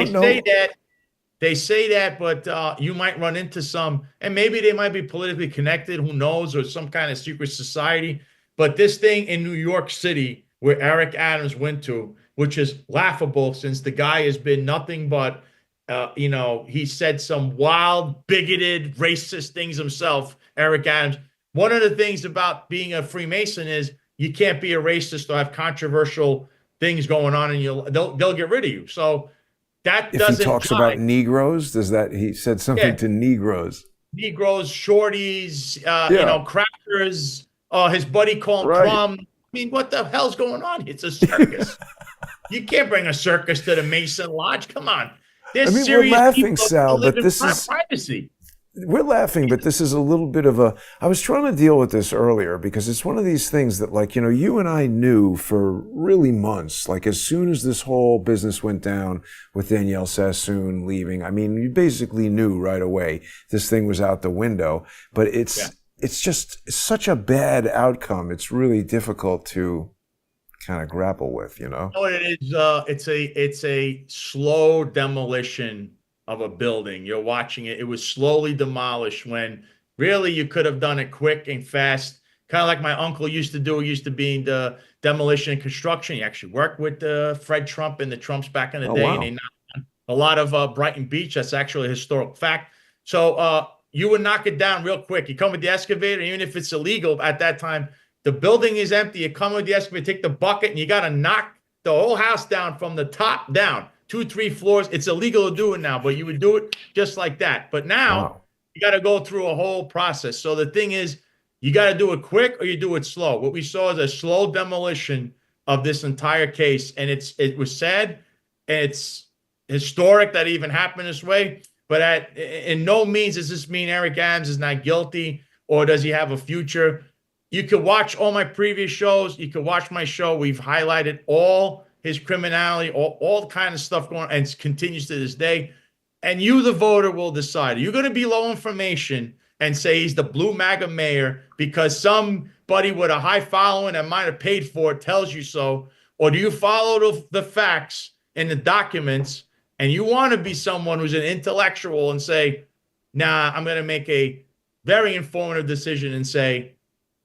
They say that, but you might run into some, and maybe they might be politically connected, who knows, or some kind of secret society. But this thing in New York City, where Eric Adams went to, which is laughable since the guy has been nothing but, he said some wild, bigoted, racist things himself, Eric Adams. One of the things about being a Freemason is you can't be a racist or have controversial things going on, and they'll get rid of you. So that doesn't. If he talks about Negroes, he said something to Negroes? Negroes, shorties, crackers. His buddy called him Crumb. I mean, what the hell's going on? It's a circus. You can't bring a circus to the Mason Lodge. Come on. We're laughing, Sal, but this is privacy. We're laughing, but this is a little bit of I was trying to deal with this earlier because it's one of these things that, you and I knew for really months. Like, as soon as this whole business went down with Danielle Sassoon leaving, you basically knew right away this thing was out the window. But it's just such a bad outcome. It's really difficult to kind of grapple with, What it is, it's a slow demolition of a building. You're watching it. It was slowly demolished when really you could have done it quick and fast. kind of like my uncle used to do. He used to be in the demolition and construction. He actually worked with Fred Trump and the Trumps back in the Oh, day, wow. and they knocked down a lot of Brighton Beach. That's actually a historic fact. So you would knock it down real quick. You come with the excavator, even if it's illegal at that time. The building is empty. You come with the excavator, take the bucket, and you got to knock the whole house down from the top down, 2-3 floors. It's illegal to do it now, but you would do it just like that. But now Wow. you got to go through a whole process. So the thing is, you got to do it quick or you do it slow. What we saw is a slow demolition of this entire case, and it was sad. It's historic that it even happened this way. But in no means does this mean Eric Adams is not guilty or does he have a future. You could watch all my previous shows. You could watch my show. We've highlighted all his criminality, all kind of stuff going on, and it continues to this day. And you, the voter, will decide. Are you going to be low information and say he's the blue MAGA mayor because somebody with a high following that might have paid for it tells you so? Or do you follow the facts and the documents and you want to be someone who's an intellectual and say, nah, I'm going to make a very informative decision and say,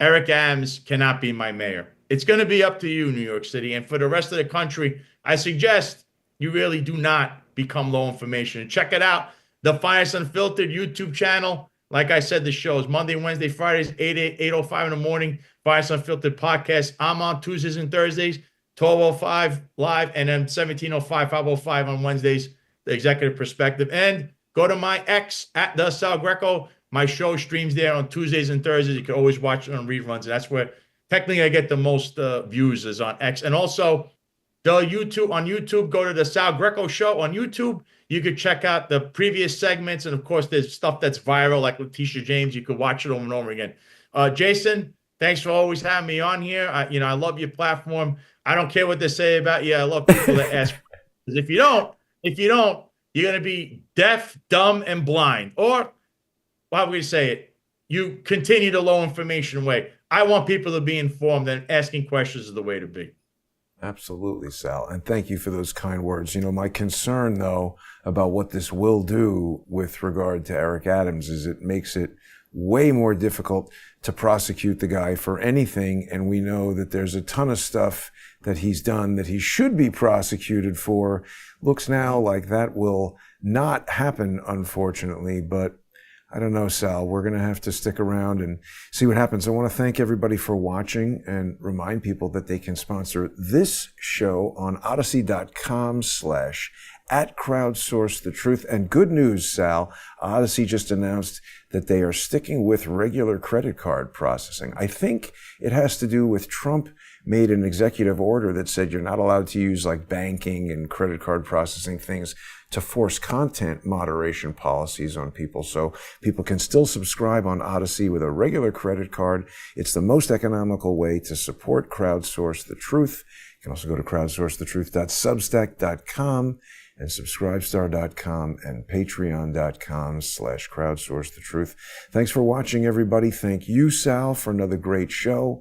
Eric Adams cannot be my mayor. It's going to be up to you, New York City. And for the rest of the country, I suggest you really do not become low information. Check it out. The Finest Unfiltered YouTube channel. Like I said, the show is Monday, Wednesday, Fridays, 8:05 in the morning. Finest Unfiltered podcast. I'm on Tuesdays and Thursdays, 12:05 live, and then 17:05, 5:05 on Wednesdays, the Executive Perspective. And go to my X at the Sal Greco. My show streams there on Tuesdays and Thursdays. You can always watch it on reruns. And that's where technically I get the most views is on X. And also the YouTube, go to the Sal Greco Show on YouTube. You could check out the previous segments. And of course, there's stuff that's viral, like Letitia James. You could watch it over and over again. Jason, thanks for always having me on here. I love your platform. I don't care what they say about you. I love people that ask. Because if you don't, you're going to be deaf, dumb, and blind. Or, how would we say it? You continue the low information way. I want people to be informed, and asking questions is the way to be. Absolutely, Sal. And thank you for those kind words. My concern, though, about what this will do with regard to Eric Adams is it makes it way more difficult to prosecute the guy for anything. And we know that there's a ton of stuff that he's done that he should be prosecuted for. Looks now like that will not happen, unfortunately. But I don't know, Sal. We're going to have to stick around and see what happens. I want to thank everybody for watching and remind people that they can sponsor this show on Odyssey.com/@crowdsourcethetruth. And good news, Sal. Odyssey just announced that they are sticking with regular credit card processing. I think it has to do with Trump made an executive order that said you're not allowed to use like banking and credit card processing things to force content moderation policies on people. So people can still subscribe on Odyssey with a regular credit card. It's the most economical way to support Crowdsource the Truth. You can also go to crowdsourcethetruth.substack.com and subscribestar.com and patreon.com/crowdsourcethetruth. Thanks for watching, everybody. Thank you, Sal, for another great show.